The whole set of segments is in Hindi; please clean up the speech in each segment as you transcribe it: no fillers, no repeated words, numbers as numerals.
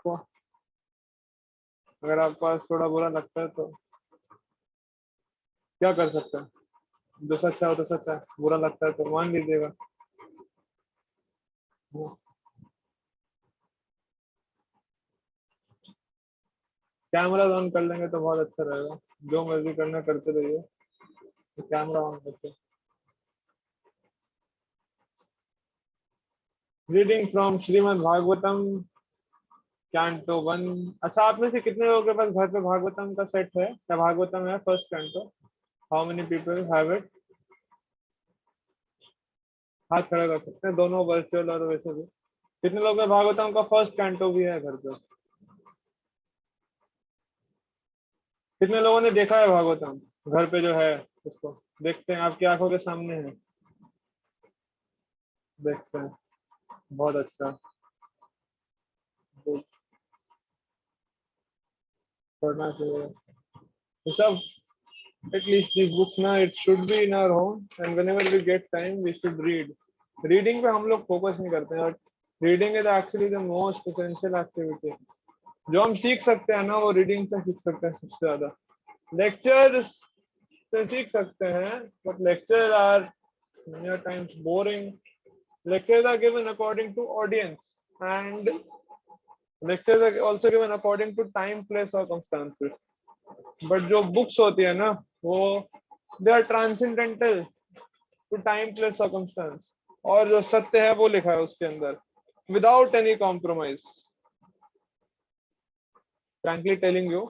आपको, अगर आपके पास थोड़ा बुरा लगता है तो क्या कर सकते हैं, जो सच है वो तो सच है, बुरा लगता है तो मान लीजिएगा। कैमरा ऑन कर लेंगे तो बहुत अच्छा रहेगा, जो मर्जी करना करते रहिए, तो कैमरा ऑन करके। Reading from Shrimad Bhagavatam canto 1। अच्छा, आप में से कितने लोगों के पास घर पे भागवतम का सेट है या भागवतम है first canto? How many people have it? हाथ खड़ा कर सकते हैं, दोनों वर्चुअल और वैसे भी। कितने लोग हैं भागवतम का फर्स्ट कैंटो भी है घर पे? कितने लोगों ने देखा है भागवतम घर पे जो है उसको? देखते हैं, आपकी आंखों के सामने है, देखते हैं। बहुत अच्छा, तो पढ़ना चाहिए ये सब। At least these books now, it should be in our home, and whenever we get time we should read. Reading पे हम लोग फोकस नहीं करते हैं, और reading is actually the most essential activity. जो हम सीख सकते हैं ना वो रीडिंग से सीख सकते हैं सबसे ज्यादा। लेक्चर से सीख सकते हैं, but lecture are many times boring. Lectures are given according to audience, and lectures are also given according to time, place, circumstances. But जो बुक्स होती है ना वो they are transcendental to time place circumstance, और जो सत्य है वो लिखा है उसके अंदर without any compromise. Frankly telling you,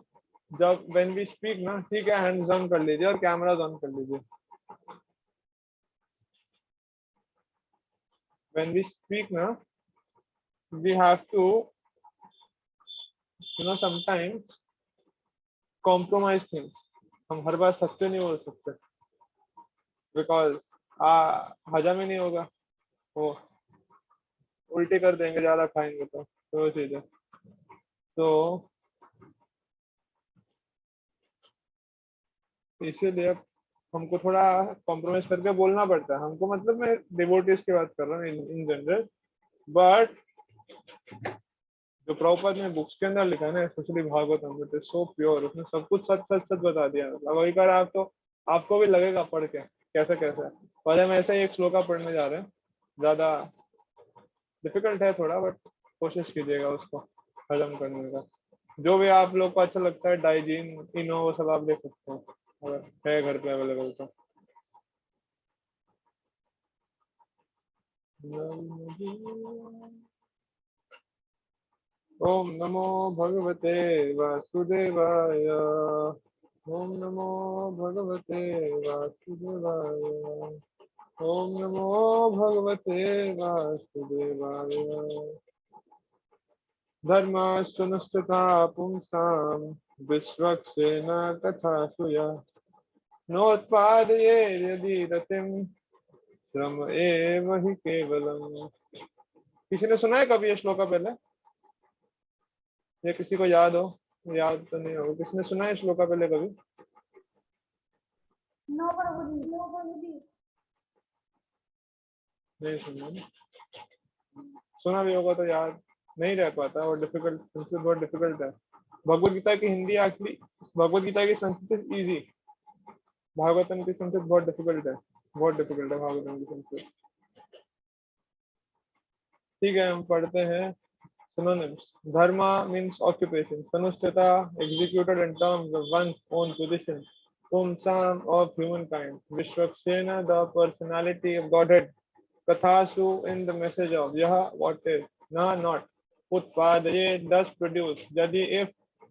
जब व्हेन वी स्पीक ना, ठीक है, हैंड्स ऑन कर लीजिए और कैमरा ऑन कर लीजिए। व्हेन वी स्पीक ना, we have to sometimes compromise things. हम हर बार सत्य नहीं बोल सकते, बिकॉज हजम ही नहीं होगा, वो उल्टी कर देंगे ज्यादा खाएंगे तो वो चीज है। तो इसीलिए हमको थोड़ा कॉम्प्रोमाइज करके बोलना पड़ता है हमको, मतलब मैं डिवोटीज की बात कर रहा हूँ इन जनरल। बट जो प्रभुपाद ने बुक्स के अंदर लिखा है ना, specially Bhagavatam, it is so pure, उसने सब कुछ सच सच सच बता दिया। मतलब वही कर आप तो आपको भी लगेगा पढ़ के कैसे कैसे। पहले हम ऐसे ही एक श्लोका पढ़ने जा रहे हैं, ज्यादा डिफिकल्ट है थोड़ा, बट कोशिश कीजिएगा उसको हजम करने का। जो भी आप लोग को अच्छा लगता है, डाइजीन, इनो, वो सब आप ले सकते हैं अगर है घर पे अवेलेबल तो। ओम नमो भगवते वासुदेवाय। ओम नमो भगवते वासुदेवाय। ओम नमो भगवते वासुदेवाय। धर्मास्तुनस्तथा पुंसां विश्वक्सेन तथा सुया नोत्पादये यदि रतिम श्रम एव हि केवलम। किसी ने सुना है कभी ये श्लोका पहले, या किसी को याद हो? याद तो नहीं होगा, किसने सुना है श्लोका पहले कभी? नो प्रभु जी, नो प्रभु जी। नहीं सुना ना? सुना भी होगा तो याद नहीं रह पाता, और डिफिकल्ट, संस्कृत बहुत डिफिकल्ट है। भगवत गीता की हिंदी एक्चुअली, भगवत गीता की संस्कृत इजी, भागवतम की संस्कृत बहुत डिफिकल्ट है, बहुत डिफिकल्ट है भागवतम की संस्कृत। ठीक है, हम पढ़ते हैं synonyms. Dharma means occupation. Sanustata, executed in terms of one's own position. Pumsam, of humankind. Vishwaksena, the personality of Godhead. Kathasu, in the message of Yaha, what is. Na, not. Utpadaye, thus produce. Jadi, if.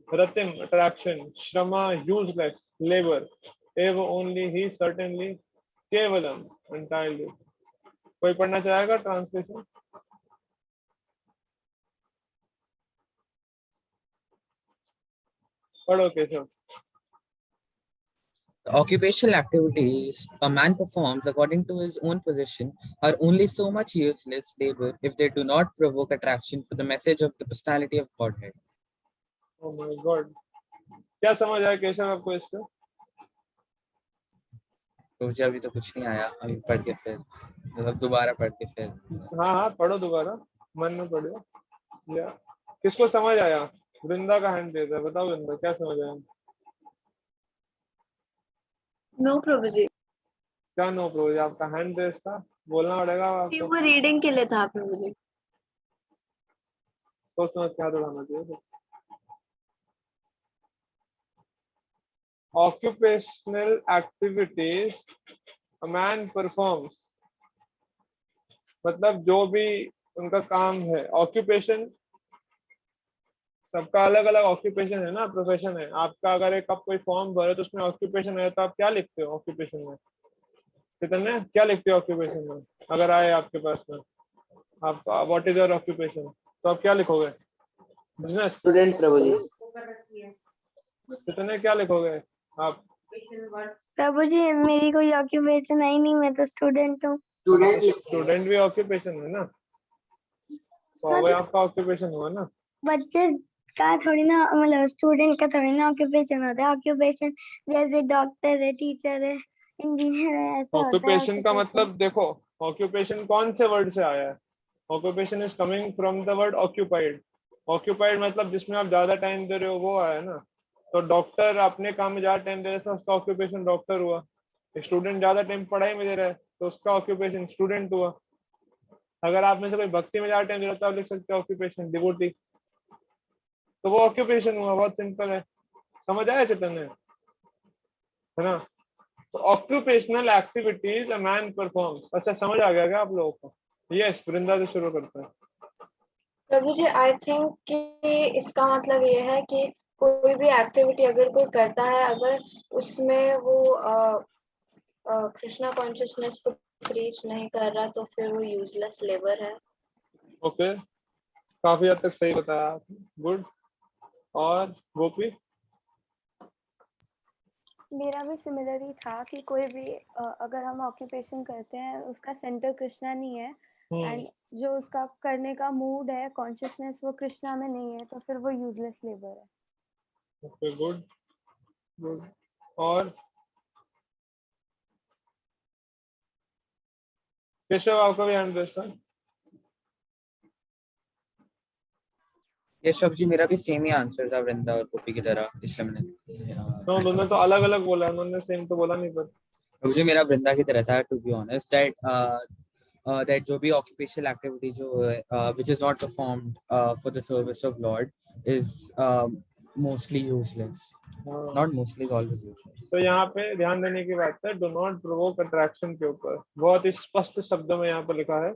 Ratim, attraction. Shrama, useless, labor. Eva, only, he, certainly. Kevalam, entirely. कोई पढ़ना चाहेगा ट्रांसलेशन? पढ़ो Keshav. The occupational activities a man performs according to his own position are only so much useless labor if they do not provoke attraction to the message of the personality of Godhead. Oh my God, क्या समझ आया केशव आपको इससे? तो मुझे अभी तो कुछ नहीं आया, अभी पढ़ के फिर मतलब दोबारा पढ़ के फिर। हाँ हाँ, पढ़ो दोबारा, मन में पढ़ो। या किसको समझ आया? वृंदा का हैंड रेज है, बताओ वृंदा क्या समझ आया? नो प्रभु जी, क्या नो प्रो? आपका हैंड रेज था, बोलना पड़ेगा आपको। वो रीडिंग के लिए था प्रभु जी। सोच समझ के हाथ उठाना चाहिए। Occupational activities a man performs, मतलब जो भी उनका काम है। ऑक्यूपेशन, सबका अलग अलग ऑक्यूपेशन है ना, प्रोफेशन है। आपका अगर एक आप कोई फॉर्म भरे तो उसमें ऑक्यूपेशन है, तो आप क्या लिखते हो ऑक्यूपेशन में? कितने क्या लिखते हो ऑक्यूपेशन में? अगर आए आपके पास में, आप व्हाट इज योर ऑक्यूपेशन, तो आप क्या लिखोगे? बिजनेस स्टूडेंट प्रभु जी। कितने क्या लिखोगे आप? प्रभु जी मेरी कोई ऑक्यूपेशन है ही नहीं, मैं तो स्टूडेंट हूँ। स्टूडेंट भी ऑक्यूपेशन है ना, तो वही आपका ऑक्यूपेशन हुआ ना। बच्चे का थोड़ी ना, मतलब स्टूडेंट का थोड़ी ना ऑक्यूपेशन होता है। ऑक्यूपेशन जैसे डॉक्टर है, टीचर है, इंजीनियर है, ऐसा होता है ऑक्यूपेशन का occupation। मतलब देखो, ऑक्यूपेशन कौन से वर्ड से आया है? Occupation is coming from the word occupied. Occupied मतलब जिसमें आप ज्यादा टाइम दे रहे हो, वो आया ना। तो डॉक्टर अपने काम में ज्यादा टाइम दे रहा है, उसका ऑक्यूपेशन डॉक्टर हुआ। स्टूडेंट ज्यादा टाइम पढ़ाई में दे रहा है, तो उसका ऑक्यूपेशन स्टूडेंट हुआ। अगर आप में से कोई भक्ति में ज्यादा टाइम दे रहा है, तो आप लिख सकते हो ऑक्यूपेशन डिवोटी। तो वो ऑक्यूपेशन हुआ, बहुत सिंपल है। समझ आया चैतन्य, है ना? तो occupational activities a man performs. अच्छा, समझ आ गया क्या आप लोगों को? यस, वृंदा से शुरू करते हैं। प्रभु जी, आई थिंक कि इसका मतलब ये है कि कोई भी एक्टिविटी अगर कोई करता है, अगर उसमें वो कृष्णा कॉन्शियसनेस को रीच नहीं कर रहा, तो फिर वो यूजलेस लेबर है। ओके, काफी हद तक सही बताया आपने, गुड। और गोपी? मेरा भी सिमिलर ही था कि कोई भी अगर हम ऑक्यूपेशन करते हैं, उसका सेंटर कृष्णा नहीं है, एंड जो उसका करने का मूड है, कॉन्शियसनेस, वो कृष्णा में नहीं है, तो फिर वो यूजलेस लेबर है। Okay, good good. और केशव, आपका भी हैंड रेस था। ये सब जी मेरा भी सेम ही आंसर था वृंदा और गोपी की तरह, इसलिए मैंने तो उन्होंने तो अलग अलग बोला, उन्होंने सेम तो बोला नहीं। पर मुझे मेरा वृंदा की तरह था, टू बी ऑनेस्ट, दैट जो भी ऑक्यूपेशनल एक्टिविटी जो है which is not performed for the service of Lord is mostly useless, not mostly, always useless. तो यहाँ पे ध्यान देने की बात है, डू नॉट प्रोवोक अट्रैक्शन के ऊपर बहुत ही स्पष्ट शब्दों में यहाँ पर लिखा है।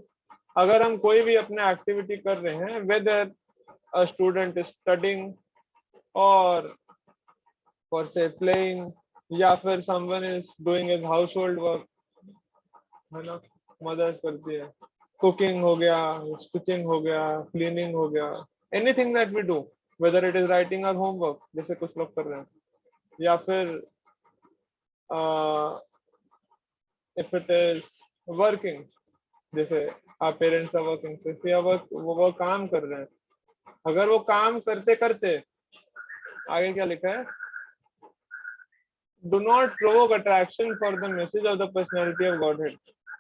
अगर हम कोई भी अपने एक्टिविटी कर रहे हैं, whether a student is studying और फॉर से प्लेइंग, या फिर someone is doing as household work, है ना, मदर्स करती है, कुकिंग हो गया, स्टिचिंग हो गया, क्लीनिंग हो गया, anything that we do, whether it is writing our homework जैसे कुछ लोग कर रहे हैं, या फिर इफ इट इज वर्किंग, जैसे आप पेरेंट्स आर वर्किंग, वो काम कर रहे हैं। अगर वो काम करते करते, आगे क्या लिखा है, do not provoke attraction for the message of the personality of godhead.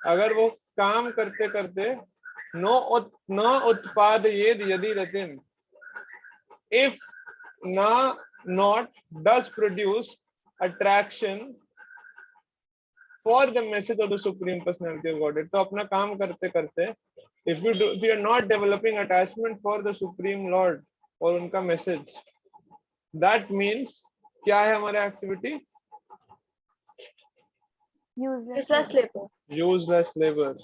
अगर वो काम करते करते न उत्पाद यदि रतिम, if not does produce attraction for the message of the supreme personality of Godhead, तो अपना काम करते करते, if we are not developing attachment for the supreme lord और उनका मैसेज, that means क्या है हमारे activity? Useless labour. Useless labour.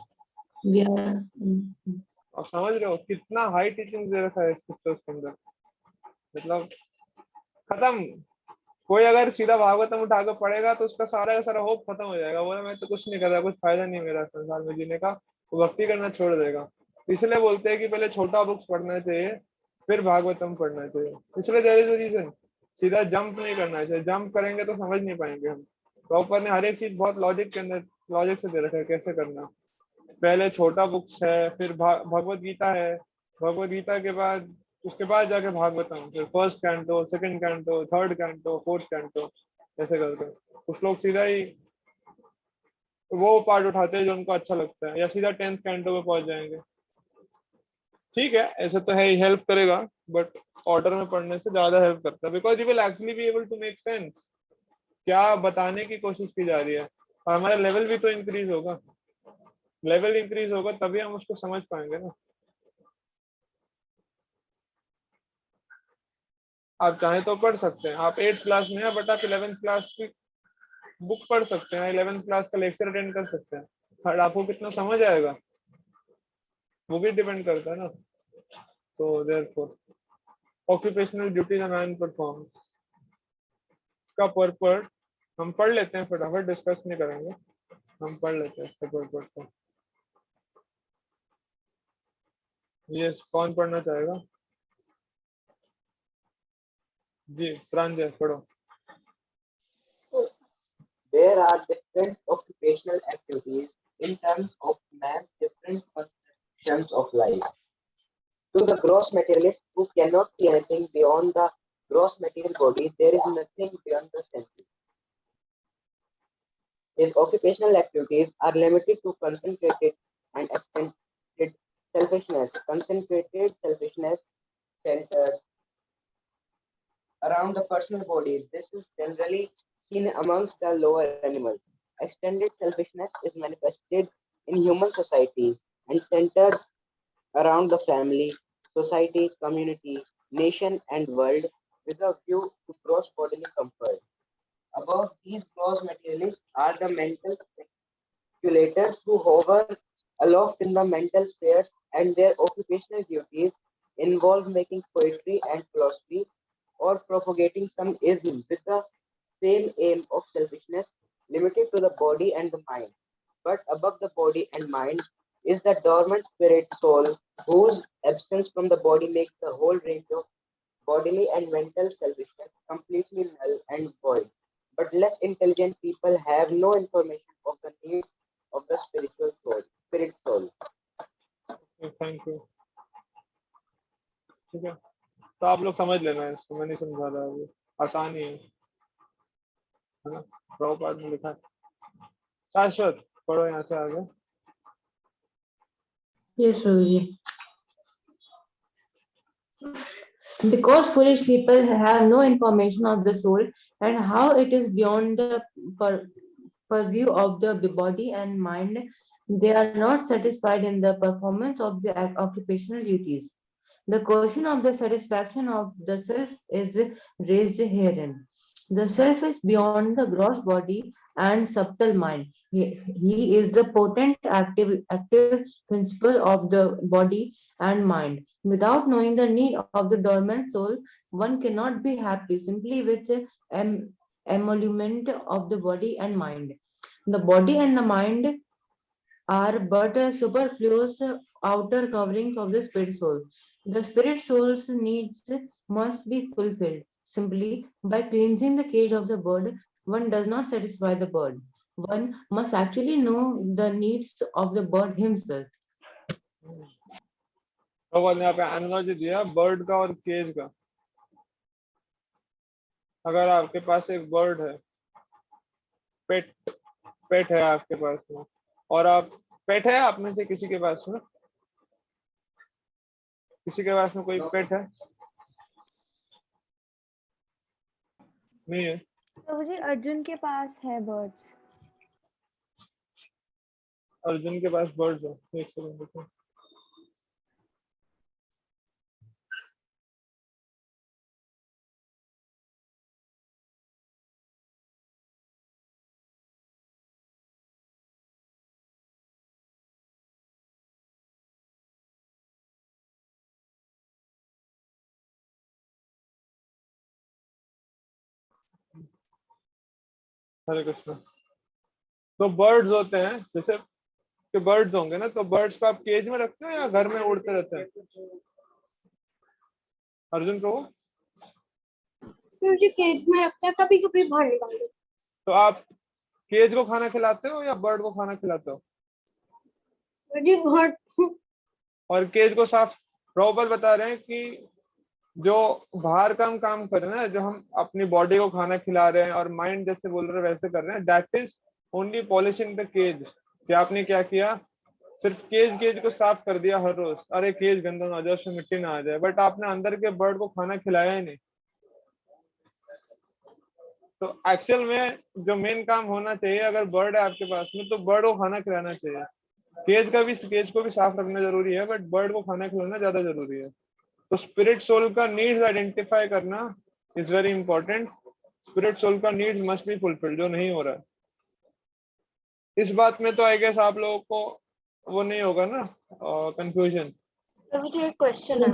और समझ रहे हो कितना हाई टीचिंग दे रखा है स्क्रिप्चर्स के अंदर? मतलब खत्म। कोई अगर सीधा भागवतम उठा के पढ़ेगा तो उसका सारा का सारा होप खत्म हो जाएगा। बोला मैं तो कुछ नहीं कर रहा, कुछ फायदा नहीं मेरा संसार में जीने का, वो भक्ति करना छोड़ देगा। इसलिए बोलते हैं कि पहले छोटा बुक्स पढ़ना चाहिए, फिर भागवतम पढ़ना चाहिए। इसलिए देयर इज अ रीजन, सीधा जंप नहीं करना चाहिए। जंप करेंगे तो समझ नहीं पाएंगे हम। प्रॉपर ने हर एक चीज बहुत लॉजिक के अंदर, लॉजिक से दे रखा है कैसे करना। पहले छोटा बुक्स है, फिर भगवत गीता है, भगवत गीता के बाद उसके बाद जाके भागवतम, फिर first canto, second canto, third canto, fourth canto, ऐसे करते हैं। कुछ लोग सीधा ही वो पार्ट उठाते हैं जो उनको अच्छा लगता है, या सीधा 10th कैंटो में पहुंच जाएंगे। ठीक है, ऐसे तो है ही, हेल्प करेगा, बट ऑर्डर में पढ़ने से ज्यादा हेल्प करता है, because you will actually be able to make sense क्या बताने की कोशिश की जा रही है, और हमारा लेवल भी तो इंक्रीज होगा, लेवल इंक्रीज होगा तभी हम उसको समझ पाएंगे ना। आप चाहें तो पढ़ सकते हैं, आप 8th क्लास में हैं बट आप 11th क्लास की बुक पढ़ सकते हैं, 11th क्लास का लेक्चर अटेंड कर सकते हैं, बट आपको कितना समझ आएगा वो भी डिपेंड करता है ना। तो therefore occupational duties a man performs का पर्पस हम पढ़ लेते हैं, फटाफट डिस्कस नहीं करेंगे, हम पढ़ लेते हैं इसका पर्पस को। ये कौन पढ़ना चाहेगा? जी प्रांजय पढ़ो। There are different occupational activities in terms of man's different conceptions of life. To the gross materialist who cannot see anything beyond the gross material body, there is nothing beyond the senses. His occupational activities are limited to concentrated and extended selfishness. Concentrated selfishness centers around the personal body. This is generally seen amongst the lower animals. Extended selfishness is manifested in human society and centers around the family, society, community, nation, and world with a view to gross bodily comfort. Above these gross materialists are the mental speculators who hover aloft in the mental spheres, and their occupational duties involve making poetry and philosophy or propagating some ism with the same aim of selfishness limited to the body and the mind. But above the body and mind is the dormant spirit soul, whose absence from the body makes the whole range of bodily and mental selfishness completely null and void. But less intelligent people have no information of the needs of the spiritual soul, spirit soul. Thank you. ठीक है, तो आप लोग समझ लेना है इसको, मैं नहीं समझा रहा अभी, आसान ही है ना, प्रभुपाद में लिखा है। शाश्वत पढ़ो यहाँ से आगे। Yes, Prabhuji. Because foolish people have no information of the soul and how it is beyond the purview of the body and mind, they are not satisfied in the performance of the occupational duties. The question of the satisfaction of the self is raised herein. The self is beyond the gross body and subtle mind. He is the potent active principle of the body and mind. Without knowing the need of the dormant soul, one cannot be happy simply with the emolument of the body and mind. The body and the mind are but superfluous outer coverings of the spirit soul. The spirit soul's needs must be fulfilled. Simply by cleansing the cage of the bird, one does not satisfy the bird. One must actually know the needs of the bird himself. तो यहाँ पे एनालॉजी दिया बर्ड का और केज का। अगर आपके पास एक बर्ड है, पेट है आपके पास में, और आप पेट है आप में से किसी के पास में, किसी के पास में कोई पेट है? नहीं है। प्रभु जी अर्जुन के पास है बर्ड्स। अर्जुन के पास बर्ड्स है, एक सेकंड देखो। हरे कृष्ण। तो बर्ड्स होते हैं, जैसे कि बर्ड्स होंगे ना, तो बर्ड्स को आप केज में रखते हो या घर में उड़ते रहते हैं? अर्जुन को जी केज में रखते हैं, कभी कभी बाहर निकाल देते। तो आप केज को खाना खिलाते हो या बर्ड को खाना खिलाते हो? जी बर्ड। और केज को साफ, प्रॉपर बता रहे हैं कि जो बाहर का हम काम कर रहे हैं ना, जो हम अपनी बॉडी को खाना खिला रहे हैं और माइंड जैसे बोल रहे हैं वैसे कर रहे हैं, that is only polishing the cage. कि आपने क्या किया, सिर्फ केज को साफ कर दिया हर रोज, अरे केज गंदा ना आ जाए, उसमें मिट्टी ना आ जाए, बट आपने अंदर के बर्ड को खाना खिलाया ही नहीं। तो एक्चुअल में जो मेन काम होना चाहिए, अगर बर्ड है आपके पास में तो बर्ड को खाना खिलाना चाहिए। केज को भी साफ रखना जरूरी है, बट बर्ड को खाना खिलाना ज्यादा जरूरी है। तो स्पिरिट सोल का नीड्स आइडेंटिफाई करना is very important. Spirit soul का नीड्स मस्ट बी फुलफिल्ड, जो नहीं हो रहा है। इस बात में तो आई गेस आप लोगों को वो नहीं होगा ना कंफ्यूजन। प्रभु जी एक क्वेश्चन है।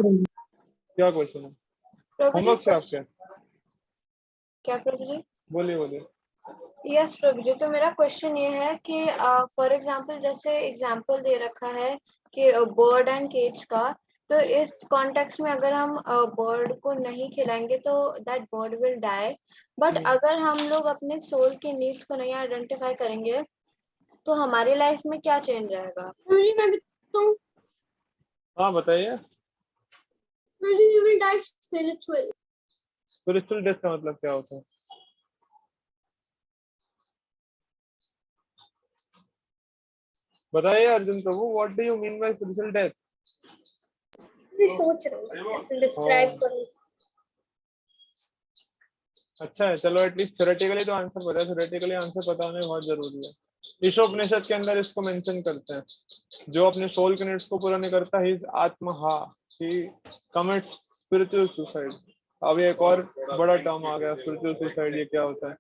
क्या क्वेश्चन है? प्रभु जी होमवर्क से आपके? क्या प्रभु जी? बोलिए बोलिए। यस प्रभु जी, तो मेरा क्वेश्चन ये है कि फॉर एग्जांपल जैसे एग्जांपल दे रखा है कि बर्ड एंड केज का, तो इस कॉन्टेक्स्ट में अगर हम बर्ड को नहीं खिलाएंगे तो that bird will die, but अगर हम लोग अपने सोल के नीड्स को नहीं आइडेंटिफाई करेंगे तो हमारी लाइफ में क्या चेंज आएगा? प्रभु जी मैं भी तो हाँ बताइए। प्रभु जी, you will die spiritually. Spiritual death का मतलब क्या होता है? बताइए अर्जुन प्रभु, what do you mean by spiritual death? मैं सोच रहा हूँ कैसे डिस्क्राइब करूँ। अच्छा है, चलो एटलीस्ट थ्योरेटिकली तो आंसर पता है। थ्योरेटिकली आंसर पता होना बहुत जरूरी है। ईशोपनिषद के अंदर इसको मेंशन करते हैं, जो अपने सोल के नीड्स को पूरा नहीं करता, ही इज आत्महा, ही कमिट्स स्पिरिचुअल सुसाइड। अब एक और बड़ा टर्म आ गया, स्पिरिचुअल सुसाइड, ये क्या होता है?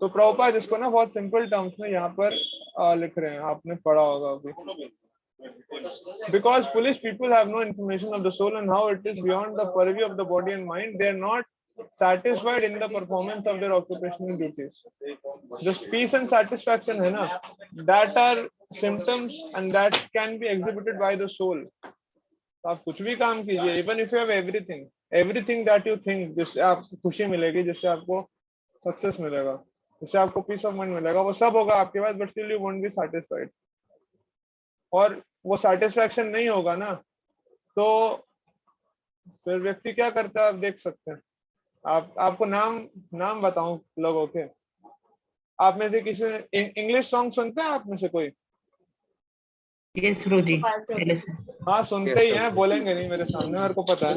तो प्रभुपाद इसको ना बहुत सिंपल टर्म्स में यहाँ पर लिख रहे हैं, आपने पढ़ा होगा अभी। Because foolish people have no information of the soul and how it is beyond the purview of the body and mind, they are not satisfied in the performance of their occupational duties. Just peace and satisfaction है ना, that are symptoms and that can be exhibited by the soul. तो आप कुछ भी काम कीजिए, even if you have everything that you think, जिससे आपको खुशी मिलेगी, जिससे आपको सक्सेस मिलेगा, जिससे आपको पीस ऑफ माइंड मिलेगा, वो सब होगा आपके पास, but still you won't be satisfied. और वो सेटिस्फैक्शन नहीं होगा ना, तो फिर व्यक्ति क्या करता है आप देख सकते हैं। आपको नाम बताऊं लोगों के? आप में से किसी इंग्लिश सॉन्ग सुनते हैं? आप में से कोई? यस प्रभु जी। हाँ सुनते ही हैं, बोलेंगे नहीं मेरे सामने, मेरे को पता है।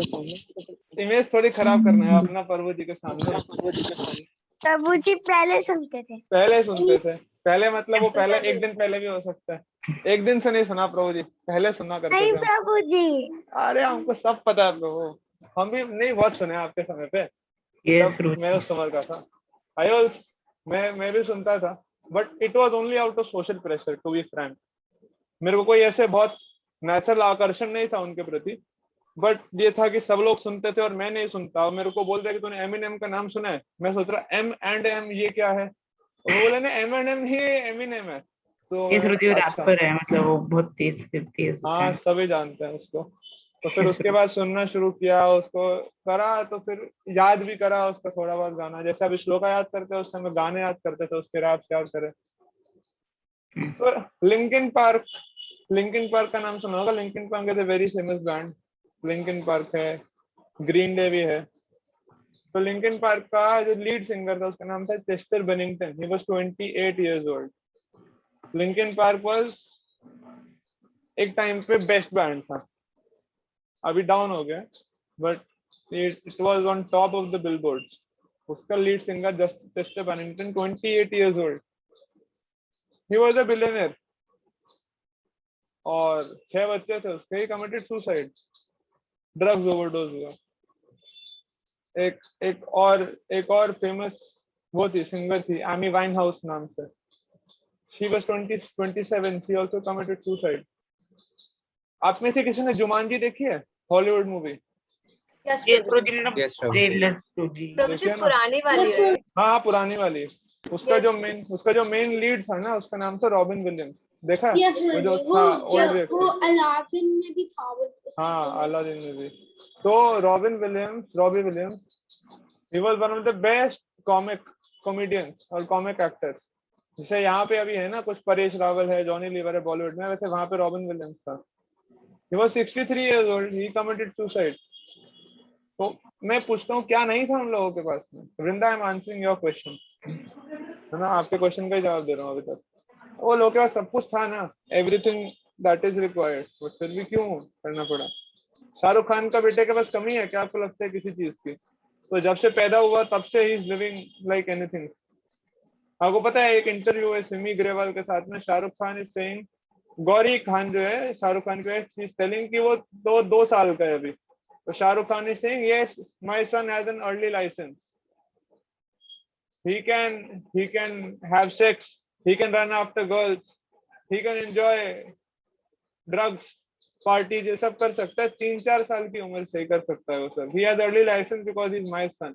इमेज थोड़ी खराब करना है अपना प्रभु जी के सामने। प्रभु जी पहले सुनते थे। पहले सुनते थे? पहले मतलब वो पहले एक दिन पहले भी हो सकता है, एक दिन से नहीं सुना प्रभु जी, पहले सुना करते नहीं थे। प्रभु जी, अरे हमको सब पता है प्रभु, हम भी नहीं बहुत सुने आपके समय पे। यस तब मैं उस समय का था। मैं भी सुनता था, but it was only out of social pressure, to be frank. मेरे को कोई ऐसे बहुत नेचुरल आकर्षण नहीं था उनके प्रति, बट ये था कि सब लोग सुनते थे और मैं नहीं सुनता। और मेरे को बोल दिया कि तूने एमिनेम का नाम सुना है? मैं सोच रहा M&M ये क्या है, और वो बोले ना M&M ही एमिनेम है। तो यस प्रभु जी, अच्छा, रैपर है, मतलब वो बहुत तेज हाँ सभी जानते हैं उसको। तो फिर उसके बाद सुनना शुरू किया, उसको करा, तो फिर याद भी करा उसका थोड़ा बहुत गाना, जैसे अभी श्लोका याद करते हैं उस समय गाने याद करते थे, उसके रैप याद करे। तो लिंकिन पार्क का नाम सुना होगा। Linkin Park is a very famous band. Linkin Park है, ग्रीन डे भी है। तो लिंकिन पार्क का जो लीड सिंगर था उसका नाम था Chester Bennington. He was 28 years old. Linkin Park was एक टाइम पे बेस्ट बैंड था, अभी डाउन हो गया, but it was on top of the billboards. उसका lead singer Chester Bennington, 28 years old. He was a billionaire और 6 बच्चे थे उसके। He committed suicide, drugs overdose हुआ। एक और फेमस वो थी, सिंगर थी, एमी वाइन हाउस नाम से। She was 27, she also committed suicide. आप में से किसी ने जुमानजी देखी है, हॉलीवुड मूवी? यस ये प्रभु प्रभु जी। जी, मतलब Yes, प्रभु जी। ट्रेलर प्रभु जी। प्रभु जी देखिए ना? पुरानी वाली है। हाँ पुरानी वाली। उसका Yes. जो मेन लीड था ना, उसका नाम था रॉबिन विलियम्स। देखा है? यस वो जो वो था जस्ट ओल्ड वो अलादीन में भी था वो उसी हाँ जगह। अलादीन में भी। तो Robbie Williams, he was one of the best comedians और कॉमिक एक्टर्स। जैसे यहाँ पे अभी है ना कुछ परेश रावल है, जॉनी लीवर है बॉलीवुड में, वैसे वहां पे रॉबिन विलियम्स था। he was 63 years old, he committed suicide. तो मैं पूछता हूँ क्या नहीं था उन लोगों के पास में? Vrinda, I am answering your question, है ना, आपके क्वेश्चन का ही जवाब दे रहा हूँ अभी तक। वो लोगों के पास सब कुछ था ना, everything that is required, but फिर भी क्यों करना पड़ा? शाहरुख खान का बेटे के पास कमी है क्या आपको लगता है किसी चीज की? तो जब से पैदा हुआ तब से he is living like anything. आपको पता है एक इंटरव्यू है सिमी ग्रेवाल के साथ में, शाहरुख खान इज सेइंग, गौरी खान जो है शाहरुख खान की वाइफ, इज टेलिंग कि वो 2 साल का है अभी, तो Shahrukh Khan is saying yes my son has an early licence, he can have sex, he can run after girls, he can enjoy drugs, party ये सब कर सकता है, 3-4 साल की उम्र से ही कर सकता है वो सब। he has early license because he's my son,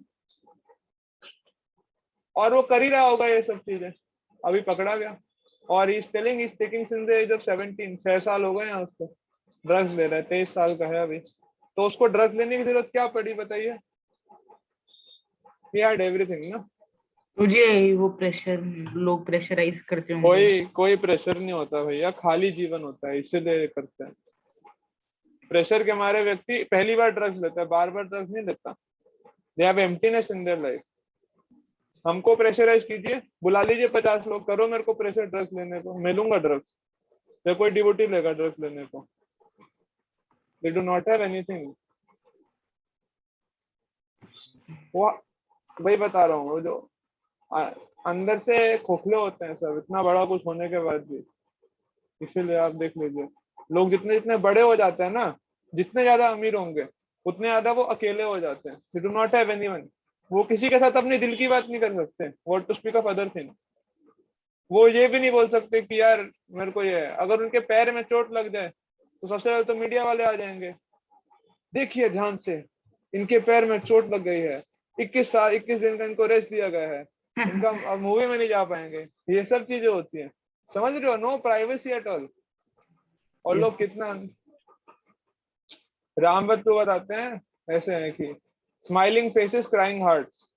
और वो कर ही रहा होगा ये सब चीजें, अभी पकड़ा गया। और he's telling he's taking since the age of 17, 6 साल हो गए हैं उसको, ड्रग्स ले रहा है, 23 साल का है अभी, तो उसको ड्रग्स लेने की जरूरत क्या पड़ी बताइए? he had everything ना। मुझे वो प्रेशर, लोग प्रेशराइज करते होंगे। कोई प्रेशर नहीं होता भैया, खाली जीवन होता है, इसीलिए करते हैं। प्रेशर के मारे व्यक्ति पहली बार ड्रग्स लेता है, बार बार ड्रग्स नहीं लेता। They have emptiness in their life. हमको प्रेशराइज कीजिए, बुला लीजिए 50 लोग, करो मेरे को प्रेशर ड्रग्स लेने को, मैं लूंगा ड्रग्स, या कोई डिवोटी लेगा ड्रग्स लेने को। दे डू नॉट हैव एनीथिंग। वो वही बता रहा हूँ, वो जो अंदर से खोखले होते हैं सब, इतना बड़ा कुछ होने के बाद भी। इसीलिए आप देख लीजिए, लोग जितने जितने बड़े हो जाते हैं ना, जितने ज्यादा अमीर होंगे उतने ज्यादा वो अकेले हो जाते हैं। दे डू नॉट हैव एनीवन। वो किसी के साथ अपनी दिल की बात नहीं कर सकते, what to speak of other thing. वो ये भी नहीं बोल सकते कि यार मेरे को ये है। अगर उनके पैर में चोट लग जाए तो सबसे पहले तो मीडिया वाले आ जाएंगे, देखिए ध्यान से इनके पैर में चोट लग गई है, 21 दिन का इनको रेस्ट दिया गया है, इनका अब मूवी में नहीं जा पाएंगे। ये सब चीजें होती हैं, समझ रहे हो? No privacy at all. और लोग कितना राम बच्चू बताते हैं ऐसे हैं कि स्माइलिंग फेसेस क्राइंग हार्ट्स।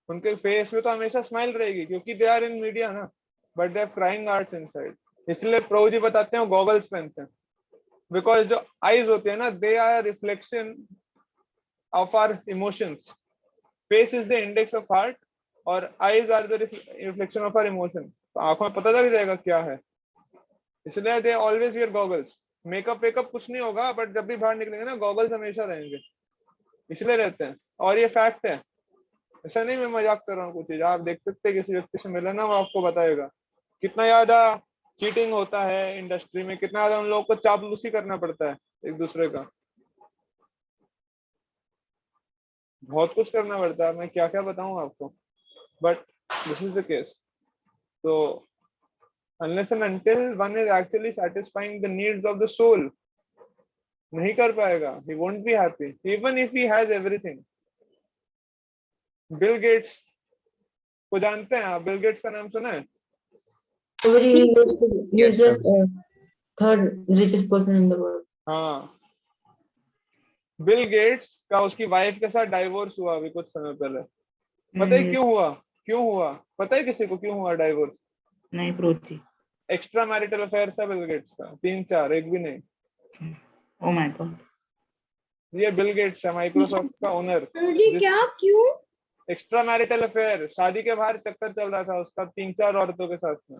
उनके फेस में तो हमेशा स्माइल रहेगी क्योंकि दे आर इन मीडिया ना, but they have crying hearts inside. इसलिए प्रभु जी बताते हैं गॉगल्स पहनते हैं, बिकॉज जो आईज होते हैं ना, they are reflection of our emotions. Face is the index of heart और eyes are the reflection of our emotion. तो आंखों में पता चल जाएगा क्या है, इसलिए they always wear goggles. Makeup wakeup कुछ नहीं होगा, बट जब भी बाहर निकलेंगे ना गॉगल्स हमेशा रहेंगे, इसलिए रहते हैं। और ये फैक्ट है, ऐसा नहीं मैं मजाक कर रहा हूँ। कुछ आप देख सकते हैं, किसी व्यक्ति से मिले ना, वो आपको बताएगा कितना ज्यादा चीटिंग होता है इंडस्ट्री में, कितना ज्यादा उन लोगों को चापलूसी करना पड़ता है एक दूसरे का, बहुत कुछ करना पड़ता है। मैं क्या क्या बताऊं आपको, but this is the case. तो unless and until one is actually satisfying the needs of the soul, नहीं कर पाएगा। he won't be happy even if he has everything। Bill Gates को जानते हैं आप? बिल गेट्स का नाम सुना है? He's just third richest person in the world. हाँ, बिल गेट्स का उसकी वाइफ के साथ डाइवोर्स हुआ अभी कुछ समय पहले। पता है क्यों हुआ? क्यों हुआ पता है किसी को क्यों हुआ डाइवोर्स? नहीं प्रोची। एक्स्ट्रा मैरिटल अफेयर था बिल गेट्स का, 3-4, एक भी नहीं। Oh my God. ये बिल गेट्स है, माइक्रोसॉफ्ट का ओनर। जी क्या? क्यों? एक्स्ट्रा मैरिटल अफेयर, शादी के बाहर चक्कर चल रहा था उसका 3-4 औरतों के साथ में।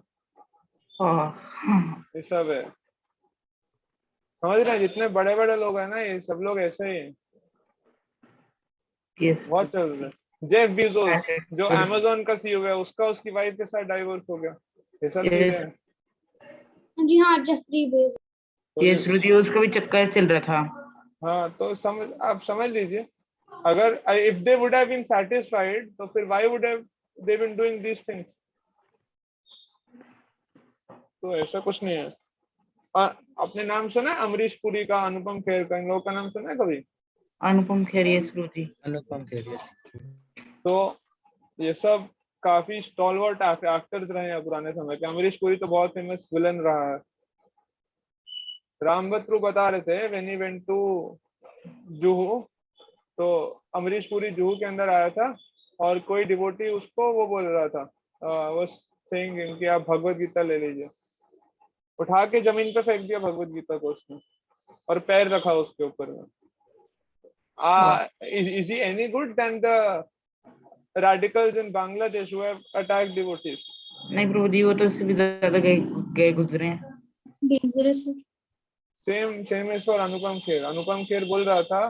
ये सब है, समझ रहे हैं? जितने बड़े बड़े लोग हैं ना, ये सब लोग ऐसे ही हैं। यस बहुत चल रहा है। जेफ बेजोस जो अमेज़न का सीईओ है, उसका उसकी वाइफ के साथ डाइवोर्स हो गया। ये सब चीजें हैं। जी हाँ, जेफरी बेजोस। यस रुचि, उसका भी चक्कर चल रहा था। हाँ, तो आप समझ लीजिए, अगर if they would have been satisfied तो फिर why would have they been doing these things? तो ऐसा कुछ नहीं है। अपने नाम सुना है अमरीश पुरी का, अनुपम खेर का? इन लोगों का नाम सुना है कभी? अनुपम खेर, यस रुचि। अनुपम खेर, यस। तो ये सब काफी स्टॉलवर्ट एक्टर्स रहे हैं पुराने समय के। अमरीश पुरी तो बहुत फेमस विलन रहा है। राम बत्रू बता रहे थे when he went to Juhu, तो अमरीश पुरी जुहू के अंदर आया था और कोई डिवोटी उसको वो बोल रहा था, वो सेइंग कि आप भगवत गीता ले लीजिए। उठा के जमीन पे फेंक दिया भगवत गीता को उसने और पैर रखा उसके ऊपर में। Is he any good than the radicals in Bangladesh who have attacked devotees? नहीं प्रभु जी, वो तो उससे भी ज्यादा गए गए गुजरे हैं। डेंजरस है। Same is for Anupam Kher. Anupam Kher बोल रहा था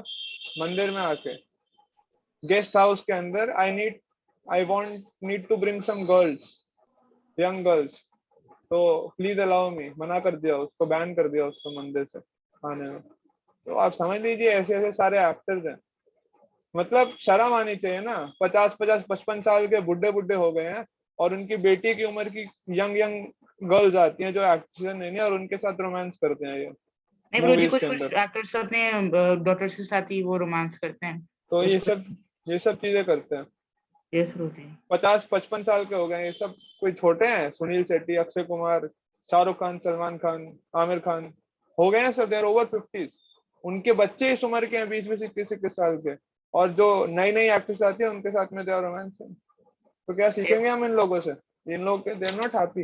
मंदिर में आके, गेस्ट हाउस के अंदर, I need to bring some girls, young girls, तो प्लीज अलाउ मी। मना कर दिया उसको, बैन कर दिया उसको मंदिर से आने में। तो आप समझ लीजिए ऐसे ऐसे सारे एक्टर्स हैं। मतलब शर्म आनी चाहिए ना, 50-55 साल के बुढ़े बुढ़े हो गए हैं और उनकी बेटी की उम्र की यंग गर्ल्स आती हैं जो एक्शन नहीं है और उनके साथ रोमांस करते हैं ये नहीं ब्रो जी, मूवीज कुछ के कुछ अंदर। एक्टर्स अपने डॉटर्स के साथ ही वो रोमांस करते हैं। तो कुछ ये सब चीजें करते हैं। यस ब्रो जी। 50-55 साल के हो गए ये सब, कोई छोटे हैं? सुनील शेट्टी, अक्षय कुमार, शाहरुख खान, सलमान खान, आमिर खान हो गए हैं सब, देर ओवर 50। उनके बच्चे इस उम्र के हैं, 20-21 साल के, और जो नई नई एक्ट्रेस आती है उनके साथ में दे रोमांस है। तो क्या सीखेंगे हम इन लोगों से? इन लोग के, they are not happy,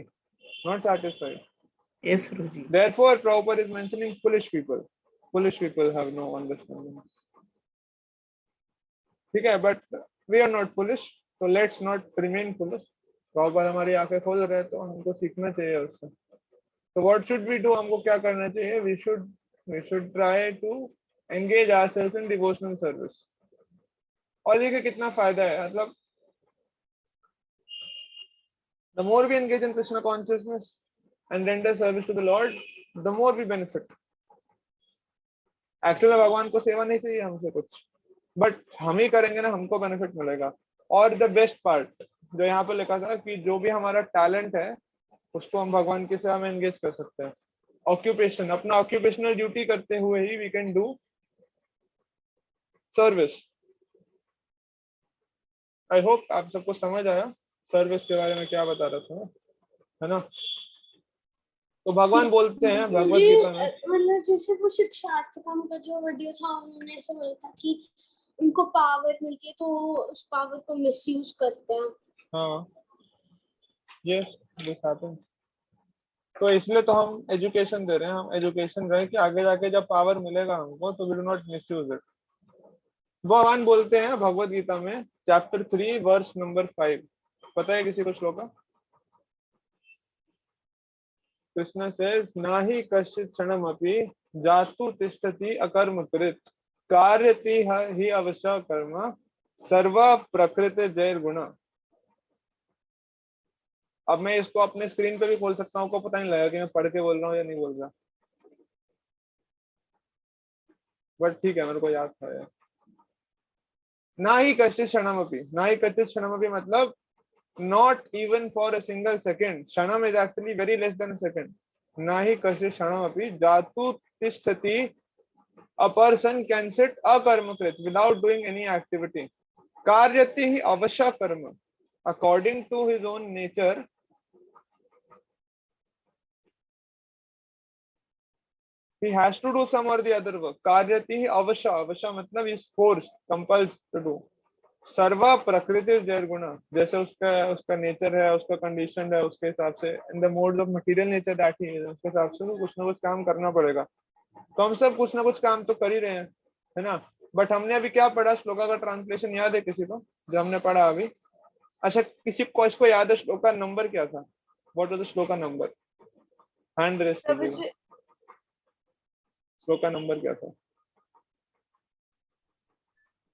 not satisfied. Yes bro ji. Therefore, Prabhupada is mentioning foolish people. Foolish people have no understanding. ठीक है, but we are not foolish, so let's not remain foolish. Prabhupada हमारी आंखें खोल रहे हैं तो हमको सीखना चाहिए उससे। So what should we do? हमको क्या करना चाहिए? We should try to engage ourselves in devotional service. और देखिए कितना फायदा है, मतलब the more we engage in Krishna consciousness and render service to the Lord, the more we benefit. Actually भगवान को सेवा नहीं चाहिए हमसे कुछ, बट हम ही करेंगे ना, हमको बेनिफिट मिलेगा। और द बेस्ट पार्ट जो यहाँ पे लिखा था कि जो भी हमारा टैलेंट है उसको हम भगवान की सेवा में एंगेज कर सकते हैं। ऑक्यूपेशन, अपना ऑक्यूपेशनल ड्यूटी करते हुए ही we can do service. I hope आप सबको समझ आया सर्विस के बारे में क्या बता रहा था, है ना? तो भगवान बोलते हैं भगवत गीता में, मतलब जैसे वो शिक्षार्थी का जो वीडियो था, उन्होंने ऐसा बोला था कि उनको पावर मिलती है तो उस पावर को मिसयूज करते हैं। हाँ, यस, दिस हैपेंस। तो इसलिए तो हम एजुकेशन दे रहे हैं, हम एजुकेशन रहे कि आगे जाके जब पावर मिलेगा हमको तो we do not misuse it. भगवान बोलते हैं भगवत गीता में चैप्टर 3 वर्स नंबर 5, पता है किसी को श्लोका? कृष्ण सेज नाही कश्चित् क्षणमपि जातु तिष्ठति अकर्मकृत कार्यति हि अवश्य कर्म सर्व प्रकृति जय गुण। अब मैं इसको अपने स्क्रीन पे भी खोल सकता हूँ, को पता नहीं लगेगा कि मैं पढ़ के बोल रहा हूँ या नहीं बोल रहा, बट ठीक है, मेरे को याद था यार। ना ही कश्चित् क्षणमपि, ना ही कश्चित् क्षणमपि मतलब not even for a single second. Shanam is actually very less than a second. Nahi kashi shanamapi jatu tishtati. A person can sit akarmakrit without doing any activity. Karyati hi avashya karma. According to his own nature, he has to do some or the other work. Karyati hi avashya. Avashya matlab is forced, compelled to do. सर्वा प्रकृति जैर गुण, जैसे उसका नेचर है, उसका कंडीशन है, उसके हिसाब से in the mode of material nature that he is, उसके हिसाब से कुछ ना कुछ काम करना पड़ेगा। तो हम सब कुछ ना कुछ काम तो कर ही रहे हैं, है ना? बट हमने अभी क्या पढ़ा? श्लोका का ट्रांसलेशन याद है किसी को जो हमने पढ़ा अभी? अच्छा, किसी को इसको याद है श्लोका नंबर क्या था? What was the shloka number? Hand raise कीजिएगा। श्लोका नंबर क्या था?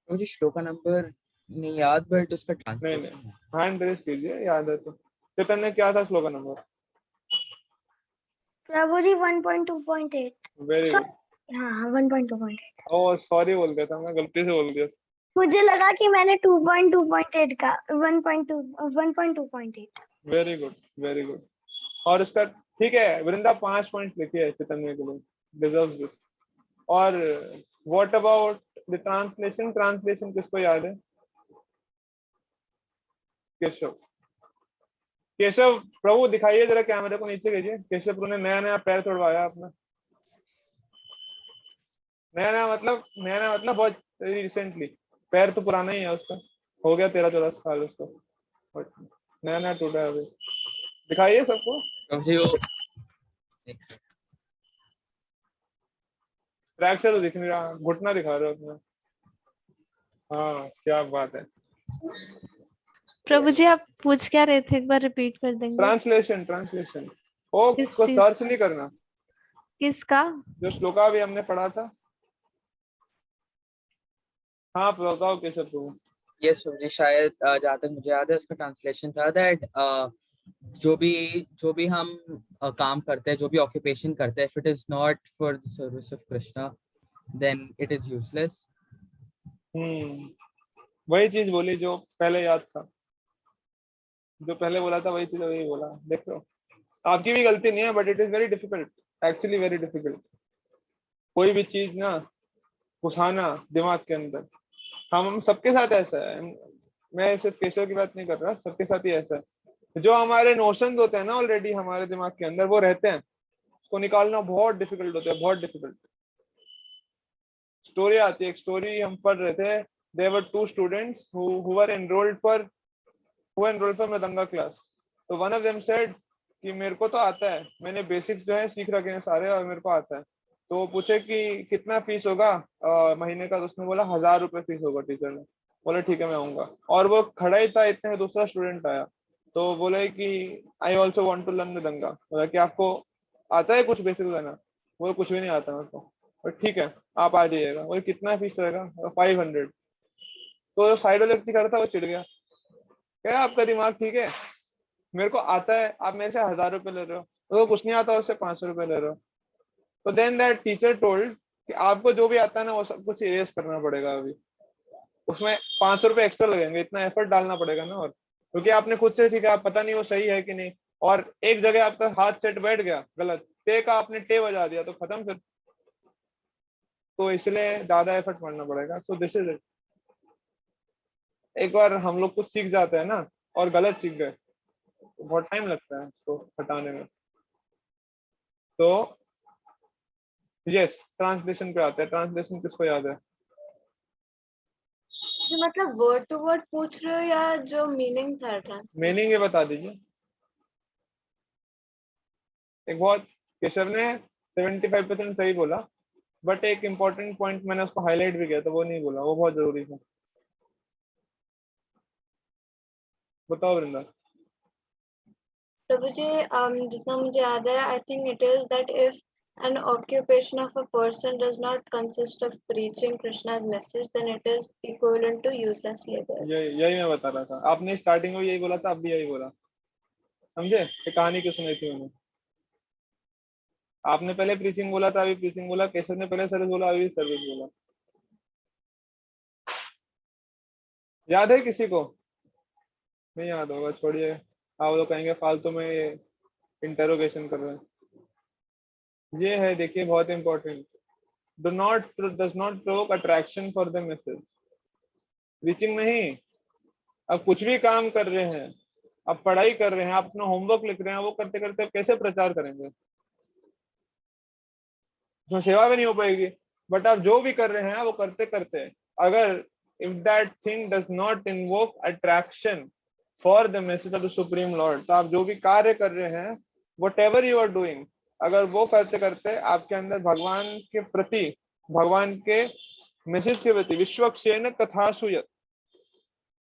मुझे श्लोका नंबर नहीं याद, बट उसका नहीं ट्रांसलेशन नहीं, हैंड रेस कीजिए, याद है तो। चैतन्य क्या था श्लोका नंबर? प्रभु जी 1.2.8। Very good. हाँ 1.2.8। ओह सॉरी बोल दिया था मैं, गलती से बोल दिया। मुझे लगा कि मैंने 2.2.8 का 1.2.8। Very good, very good. और इसका ठीक है, वृंदा 5 पॉइंट लिखी है चैतन्य के लिए, डिजर्व्स दिस। और what about the translation? Translation किसको याद है? केशव, केशव प्रभु दिखाइए जरा, कैमरे को नीचे कीजिए। केशव प्रभु ने नया नया पैर तोड़वाया अपना, नया मतलब बहुत रिसेंटली। पैर तो पुराना ही है उसका, हो गया 13-14 साल उसको, बट नया नया टूटा है अभी। दिखाइए सबको। फ्रैक्चर तो दिख नहीं रहा, घुटना दिखा रहे हो अपना। हाँ क्या बात है। प्रभु जी आप पूछ क्या रहे थे, एक बार रिपीट कर देंगे? Translation, translation. ओ किस उसको चीज सर्च नहीं करना, किसका? जो श्लोका भी हमने पढ़ा था। हाँ बताओ कैसे प्रभु। यस जी, शायद जहाँ तक मुझे याद है उसका ट्रांसलेशन था दैट जो भी हम काम करते हैं, जो भी ऑक्यूपेशन करते हैं, if it is not for the service of Krishna then it is useless. वही चीज बोली जो पहले याद था, जो पहले बोला था वही चीज वही बोला। देखो आपकी भी गलती नहीं है, but it is very difficult, actually very difficult कोई भी चीज ना घुसाना दिमाग के अंदर। हम सबके साथ ऐसा है, मैं सिर्फ केशव की बात नहीं कर रहा, सबके साथ ही ऐसा है। जो हमारे नोशंस होते हैं ना ऑलरेडी हमारे दिमाग के अंदर वो रहते हैं, उसको निकालना बहुत डिफिकल्ट होता है, बहुत डिफिकल्ट। स्टोरी आती है, एक स्टोरी हम पढ़ रहे थे। There were two students who were enrolled for mridanga class. तो वन ऑफ देम सेड कि मेरे को तो आता है, मैंने बेसिक्स जो है सीख रखे हैं सारे और मेरे को आता है। तो वो पूछे कि कितना फीस होगा महीने का, तो उसने बोला 1000 रुपये फीस होगा। टीचर ने बोला ठीक है मैं आऊंगा। और वो खड़ा ही था, इतने में दूसरा स्टूडेंट आया, तो बोले कि I also want to learn mridanga. बोला कि आपको आता है कुछ बेसिक लेना? बोले कुछ भी नहीं आता मेरे को। और ठीक है आप आ जाइएगा। बोले कितना फीस रहेगा? 500। तो साइड वाले व्यक्ति कर रहा था वो चिढ़ गया, क्या आपका दिमाग ठीक है? मेरे को आता है, आप मेरे से 1000 रुपये ले रहे हो, तो कुछ नहीं आता उससे 500 रुपये ले रहे हो। तो देन दैट टीचर टोल्ड कि आपको जो भी आता है ना वो सब कुछ इरेज करना पड़ेगा अभी, उसमें 500 रुपये एक्स्ट्रा लगेंगे, इतना एफर्ट डालना पड़ेगा ना। और क्योंकि आपने खुद से सीखा, आप पता नहीं वो सही है कि नहीं, और एक जगह आपका हाथ सेट बैठ गया गलत, टे का आपने टे बजा दिया तो खत्म फिर। तो इसलिए ज्यादा एफर्ट मारना पड़ेगा। So this is it. एक बार हम लोग कुछ सीख जाते हैं ना और गलत सीख गए तो बहुत टाइम लगता है उसको हटाने में। तो यस ट्रांसलेशन पे आते हैं। ट्रांसलेशन किसको याद है? जो मतलब वर्ड टू वर्ड पूछ रहे हो या जो मीनिंग था ट्रांसलेशन? मीनिंग ये बता दीजिए। एक बहुत केशव ने 75% सही बोला, बट एक इम्पोर्टेंट पॉइंट मैंने उसको हाईलाइट भी किया तो वो नहीं बोला, वो बहुत जरूरी था। बताओ वृंदा। प्रभु जी जितना मुझे याद है, I think it is that if an occupation of a person does not consist of preaching Krishna's message, then it is equivalent to useless labor. यही मैं बता रहा था, आपने स्टार्टिंग में यही बोला था, अब भी यही बोला। समझे ये कहानी क्यों सुनाई थी मैंने? आपने पहले प्रीचिंग बोला था, अभी प्रीचिंग बोला। केशव ने पहले सर्विस बोला, अभी सर्विस बोला। याद है किसी को? नहीं याद होगा, छोड़िए। आप लोग कहेंगे फालतू में इंटरोगेशन कर रहे हैं। ये है देखिए बहुत important. does not provoke attraction for the message. Preaching नहीं, अब कुछ भी काम कर रहे हैं, आप पढ़ाई कर रहे हैं, आप अपना होमवर्क लिख रहे हैं, वो करते करते कैसे प्रचार करेंगे? उसमें सेवा भी नहीं हो पाएगी। बट आप जो भी कर रहे हैं वो करते करते अगर if that thing does not invoke attraction for the message of the supreme lord, तो आप जो भी कार्य कर रहे हैं, whatever you are doing, अगर वो करते करते आपके अंदर भगवान के प्रति, भगवान के मैसेज के प्रति विश्वक्षेण कथा सुयत,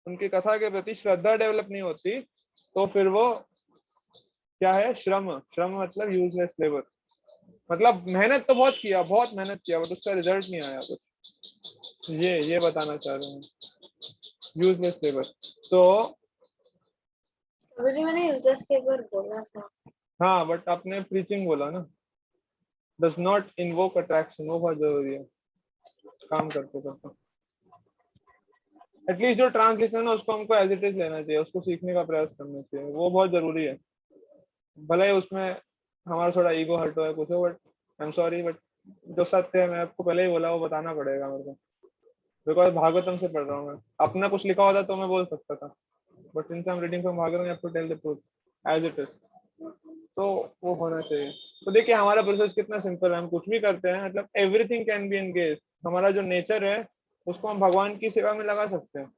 उनकी कथा के प्रति श्रद्धा डेवलप नहीं होती, तो फिर वो क्या है? श्रम। श्रम मतलब यूजलेस लेबर। मतलब मेहनत तो बहुत किया, बहुत मेहनत किया, बट उसका रिजल्ट नहीं आया कुछ। ये बताना चाह रहे हैं, यूजलेस लेबर। तो प्रभु जी मैंने यूजलेस लेबर बोला था। हाँ बट आपने प्रीचिंग बोला ना, डज नॉट इन्वोक अट्रैक्शन, वो बहुत जरूरी है काम करते करते। एटलीस्ट जो ट्रांसलेशन है ना उसको हमको एज इट इज लेना चाहिए, उसको सीखने का प्रयास करना चाहिए, वो बहुत जरूरी है। भले ही उसमें हमारा थोड़ा ईगो हर्ट हो है कुछ हो, but I am sorry, but जो सत्य है मैं आपको पहले ही बोला, वो बताना पड़ेगा मेरे को। बिकॉज भागवतम से पढ़ रहा हूँ मैं, अपना कुछ लिखा होता तो मैं बोल सकता था, but since I am reading from Bhagavatam, I have to tell the truth as it is. तो वो होना चाहिए। तो देखिए हमारा प्रोसेस कितना सिंपल है, हम कुछ भी करते हैं, मतलब एवरीथिंग कैन बी एंगेज। हमारा जो नेचर है उसको हम भगवान की सेवा में लगा सकते हैं।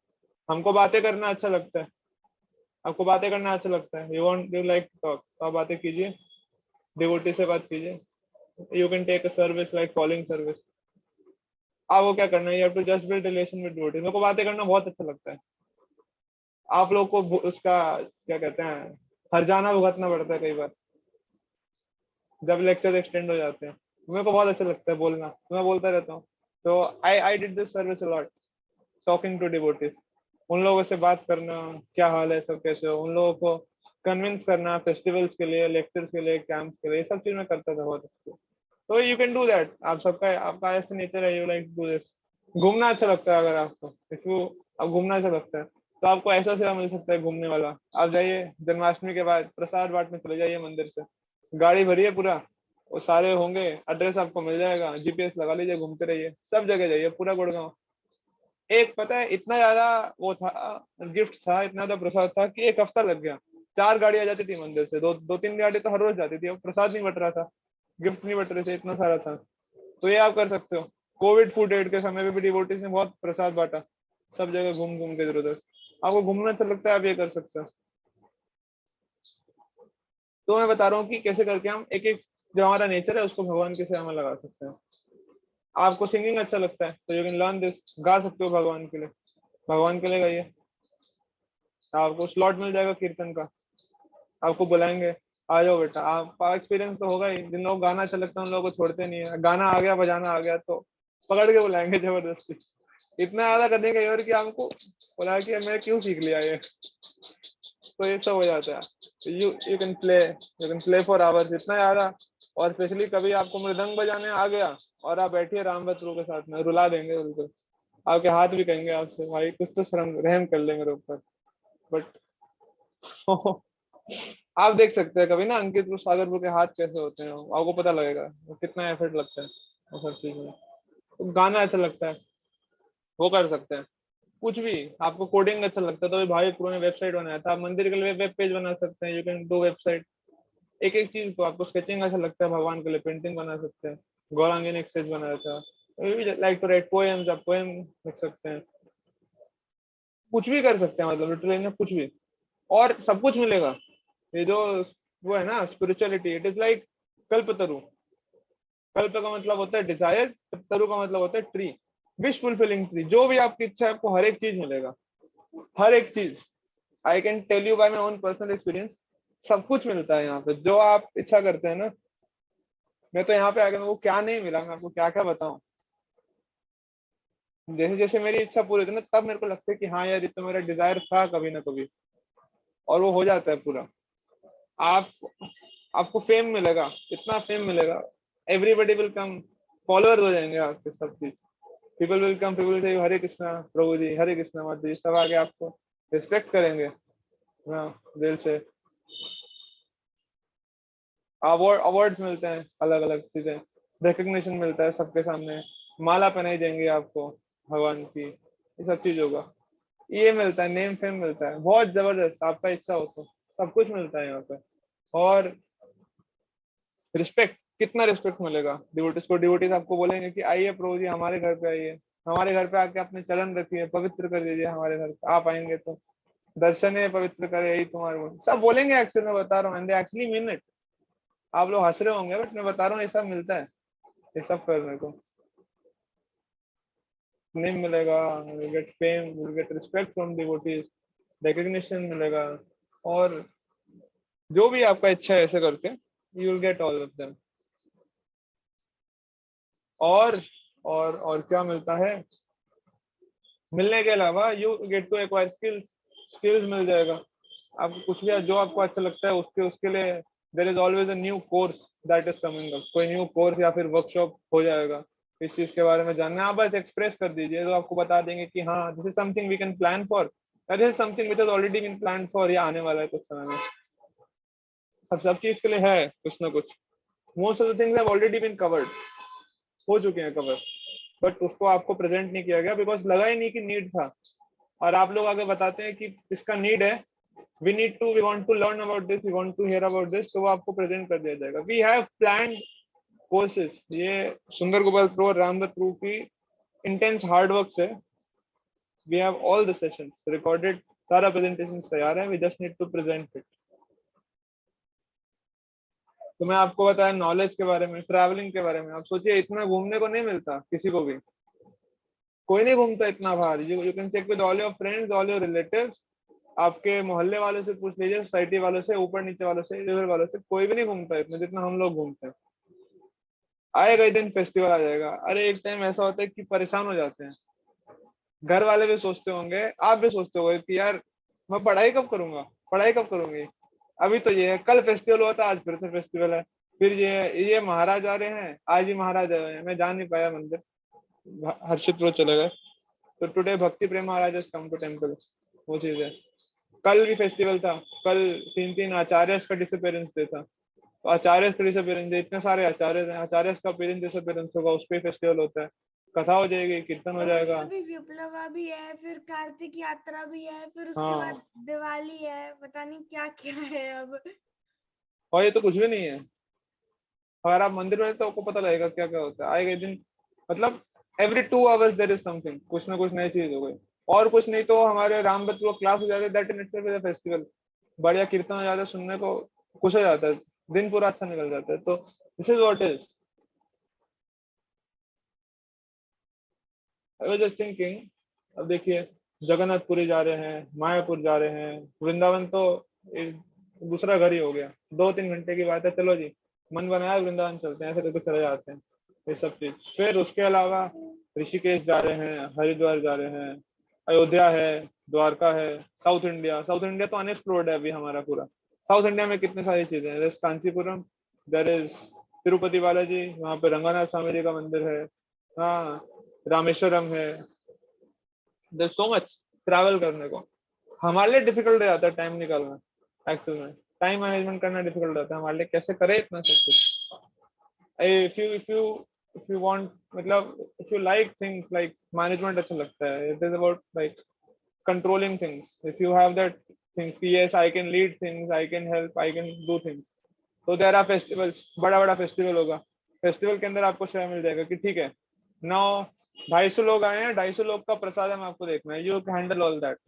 हमको बातें करना अच्छा लगता है, आपको बातें करना अच्छा लगता है, you want you like talk, तो आप बातें कीजिए, डिवोटी से बात कीजिए। You can take a service like calling service. आप वो क्या करना है, you have to just build relation with devotee. मेरे को बातें करना बहुत अच्छा लगता है। आप लोग को उसका क्या कहते हैं, हर जाना भुगतना पड़ता है कई बार, जब लेक्चर एक्सटेंड हो जाते हैं, मेरे को बहुत अच्छा लगता है बोलना, तो मैं बोलता रहता हूँ। तो I did this service a lot, talking to devotees, उन लोगों से बात करना, क्या हाल है, सब कैसे हो, उन लोगों को कन्विंस करना फेस्टिवल्स के लिए, लेक्चर्स के लिए, कैंप्स के लिए, ये सब चीज मैं करता था बहुत अच्छे। तो यू कैन डू दैट, आप सबका आपका ऐसा नेचर है, you like to do this. घूमना अच्छा लगता है, अगर आपको इसको अब घूमना अच्छा लगता है तो आपको ऐसा सेवा मिल सकता है घूमने वाला। आप जाइए जन्माष्टमी के बाद प्रसाद बांटने चले जाइए मंदिर से, गाड़ी भरी है पूरा, वो सारे होंगे, एड्रेस आपको मिल जाएगा, जीपीएस लगा लीजिए, घूमते रहिए, सब जगह जाइए, पूरा गुड़गांव। एक पता है इतना ज्यादा वो था, गिफ्ट था, इतना ज्यादा प्रसाद था कि एक हफ्ता लग गया। 4 गाड़ियां जाती थी मंदिर से, दो तीन गाड़ी तो हर रोज जाती थी, और प्रसाद नहीं बट रहा था, गिफ्ट नहीं बट रहे थे, इतना सारा था। तो ये आप कर सकते हो। कोविड फूड एड के समय में भी डिवोटीज ने बहुत प्रसाद बांटा, सब जगह घूम घूम के इधर उधर। आपको घूमना अच्छा लगता है, आप ये कर सकते हो। तो मैं बता रहा हूँ कि कैसे करके हम एक एक जो हमारा नेचर है उसको भगवान की सेवा में लगा सकते हैं। आपको सिंगिंग अच्छा लगता है तो यू कैन लर्न दिस, गा सकते हो भगवान के लिए, भगवान के लिए गाइए। आपको स्लॉट मिल जाएगा कीर्तन का, आपको बुलाएंगे, आ जाओ बेटा। आपका एक्सपीरियंस तो होगा ही, जिन लोगों को गाना अच्छा लगता है उन लोगों को छोड़ते नहीं है, गाना आ गया, बजाना आ गया तो पकड़ के बुलाएंगे जबरदस्ती, इतना ज्यादा कर देंगे और कि हमको बोला कि मैं क्यों सीख लिया ये। तो ये सब हो जाता है। You can play for hours, इतना ज्यादा। और स्पेशली कभी आपको मृदंग बजाने आ गया और आप बैठिए राम भद्रू के साथ में, रुला देंगे बिल्कुल, आपके हाथ भी कहेंगे आपसे भाई कुछ तो शर्म रहम कर ले मेरे ऊपर। बट आप देख सकते हैं कभी ना अंकित सागर के हाथ कैसे होते हैं, आपको पता लगेगा वो कितना एफर्ट लगता है वो सब चीज में। तो गाना अच्छा लगता है, वो कर सकते हैं। कुछ भी, आपको कोडिंग अच्छा लगता है तो भाई प्रो ने वेबसाइट बनाया था, आप मंदिर के लिए वेब पेज बना सकते हैं, यू कैन डू वेबसाइट। एक एक चीज को, आपको स्केचिंग अच्छा लगता है भगवान के लिए, पेंटिंग बना सकते हैं। गौरांगी ने एक स्केच बनाया था। लाइक टू राइट पोएम्स, आप पोएम लिख सकते हैं, कुछ भी कर सकते हैं, मतलब लिटरली ना कुछ भी, और सब कुछ मिलेगा। ये जो वो है ना स्पिरिचुअलिटी, इट इज लाइक कल्पतरु। कल्प का मतलब होता है डिजायर, तरु का मतलब होता है ट्री, विश फुलफिलिंग ट्री। जो भी आपकी इच्छा है आपको हर एक चीज मिलेगा, हर एक चीज। I can tell you by my own personal experience, सब कुछ मिलता है यहाँ पे जो आप इच्छा करते हैं ना। मैं तो यहाँ पे आकर मेरे को क्या नहीं मिला, मैं आपको क्या क्या बताऊं। जैसे जैसे मेरी इच्छा पूरी होती है ना, तब मेरे को लगता है कि हाँ यार ये तो मेरा डिजायर था कभी ना कभी, और वो हो जाता है पूरा। आप आपको फेम मिलेगा, इतना फेम मिलेगा, एवरीबडी विल कम, फॉलोअर्स हो जाएंगे आपके सब चीज। पीपल विल कम, पीपल से हरे कृष्णा प्रभु जी, हरे कृष्णा माता जी, सब आगे आपको रिस्पेक्ट करेंगे, हाँ दिल से। अवार्ड्स मिलते हैं, अलग अलग चीजें, रिकग्निशन मिलता है सबके सामने, माला पहनाई देंगे आपको भगवान की, ये सब चीज होगा। ये मिलता है, नेम फेम मिलता है, बहुत जबरदस्त, आपका इच्छा हो तो सब कुछ मिलता है यहाँ पे। और रिस्पेक्ट, कितना रिस्पेक्ट मिलेगा डिवोटीज को। डिवोटीज आपको बोलेंगे कि आइए प्रभु जी हमारे घर पे आइए, हमारे घर पे आके अपने चरण रखिए, पवित्र कर दीजिए हमारे घर पे। आप आएंगे तो दर्शन है पवित्र करे, यही तुम्हारे सब बोलेंगे, एक्चुअली मैं बता रहा हूँ, and they actually mean it. आप लोग हंस रहे होंगे बट मैं बता रहा हूँ, ये सब मिलता है, ये सब करने को। नेम मिलेगा, will get fame, will get respect from devotees, recognition मिलेगा, और जो भी आपका इच्छा है ऐसे करके you will get all of them. और और क्या मिलता है मिलने के अलावा, you get to acquire skills, skills मिल जाएगा आपको। कुछ भी जो आपको अच्छा लगता है उसके उसके लिए there is always a new course that is coming up, कोई न्यू कोर्स या फिर वर्कशॉप हो जाएगा। इस चीज के बारे में जानना है, आप बस एक्सप्रेस कर दीजिए तो आपको बता देंगे कि हाँ this is something we can plan for, this is something which has already been plan for, या आने वाला है कुछ समय में। सब चीज के लिए है कुछ ना कुछ। Most of the things have already been covered, हो चुके हैं कवर, बट उसको आपको प्रेजेंट नहीं किया गया बिकॉज लगा ही नहीं कि नीड था। और आप लोग आगे बताते हैं कि इसका नीड है, we want to learn about this, we want to hear about this, तो वो आपको प्रेजेंट कर दिया जाएगा। वी हैव प्लान्ड कोर्सेज, ये सुंदर गोपाल प्रो रामदत्त प्रो की इंटेंस हार्ड वर्क से we have all the sessions recorded, सारा प्रेजेंटेशन तैयार है, we just need to present it. तो मैं आपको बताया नॉलेज के बारे में, ट्रैवलिंग के बारे में। आप सोचिए इतना घूमने को नहीं मिलता किसी को भी, कोई नहीं घूमता इतना बाहर। You can check with all your friends, all your relatives, आपके मोहल्ले वालों से पूछ लीजिए, सोसाइटी वालों से, ऊपर नीचे वालों से, इधर वालों से, कोई भी नहीं घूमता है इतना जितना हम लोग घूमते हैं। आएगा एक दिन फेस्टिवल आ जाएगा, अरे एक टाइम ऐसा होता है कि परेशान हो जाते हैं। घर वाले भी सोचते होंगे, आप भी सोचते होंगे कि यार मैं पढ़ाई कब करूंगा, पढ़ाई कब करूंगी। अभी तो ये है, कल फेस्टिवल हुआ था, आज फिर से फेस्टिवल है। फिर ये महाराज आ रहे हैं, आज ही महाराज आए हुए हैं, मैं जा नहीं पाया मंदिर, हर्षित वो चले गए। तो टुडे भक्ति प्रेम महाराज कम टू टेम्पल, वो चीज है। कल भी फेस्टिवल था, कल 3 आचार्य का डिसअपेरेंस डे था। तो आचार्य का डिसअपेरेंस डे, इतने सारे आचार्य हैं, आचार्य का पेरेंट्स डिसअपेरेंस होगा, उस पर फेस्टिवल होता है, कथा हो जाएगी, कीर्तन हो जाएगा। अभी विप्लवा भी है, फिर कार्तिक यात्रा भी है, फिर उसके हाँ। बाद दिवाली है, पता नहीं क्या क्या है अब। और ये तो कुछ भी नहीं है, अगर आप मंदिर में तो आपको पता लगेगा क्या क्या होता है। आएगा एक दिन, मतलब every 2 hours there is something, कुछ ना कुछ नई चीज हो गई। और कुछ नहीं तो हमारे राम भक्त वो क्लास हो जाते हैं, that in itself is a festival. बढ़िया कीर्तन हो जाता है, सुनने को खुश हो जाता है, दिन पूरा अच्छा निकल जाता है। तो this is what is. I was just thinking, अब देखिए जगन्नाथपुरी जा रहे हैं, मायापुर जा रहे हैं, वृंदावन तो एक दूसरा घर ही हो गया, 2-3 घंटे की बात है, चलो जी मन बनाया वृंदावन चलते हैं, ऐसे करके चले जाते हैं, ये सब चीज। फिर उसके अलावा ऋषिकेश जा रहे हैं, हरिद्वार जा रहे हैं, अयोध्या है, द्वारका है, साउथ इंडिया। साउथ इंडिया तो अनएक्सप्लोर्ड है अभी हमारा पूरा। साउथ इंडिया में कितनी सारी चीजें हैं, कांचीपुरम, देयर इज तिरुपति बालाजी, वहाँ पे रंगनाथ स्वामी जी का मंदिर है, हाँ रामेश्वरम है। देयर सो मच ट्रैवल करने को। हमारे लिए डिफिकल्ट हो जाता है टाइम निकालना, एक्चुअल में टाइम मैनेजमेंट करना डिफिकल्ट होता है हमारे लिए, कैसे करें इतना सब कुछ। इफ यू वांट, मतलब if you like things like management अच्छा लगता है, it is about like controlling things. If you have that things कि yes I can lead things, I can help, I can do things, तो देयर आर फेस्टिवल्स, बड़ा बड़ा फेस्टिवल होगा, फेस्टिवल के अंदर आपको शेयर मिल जाएगा कि ठीक है नौ 250 लोग आए हैं, 250 लोग का प्रसाद हम आपको देखना है, यू हैंडल ऑल दैट,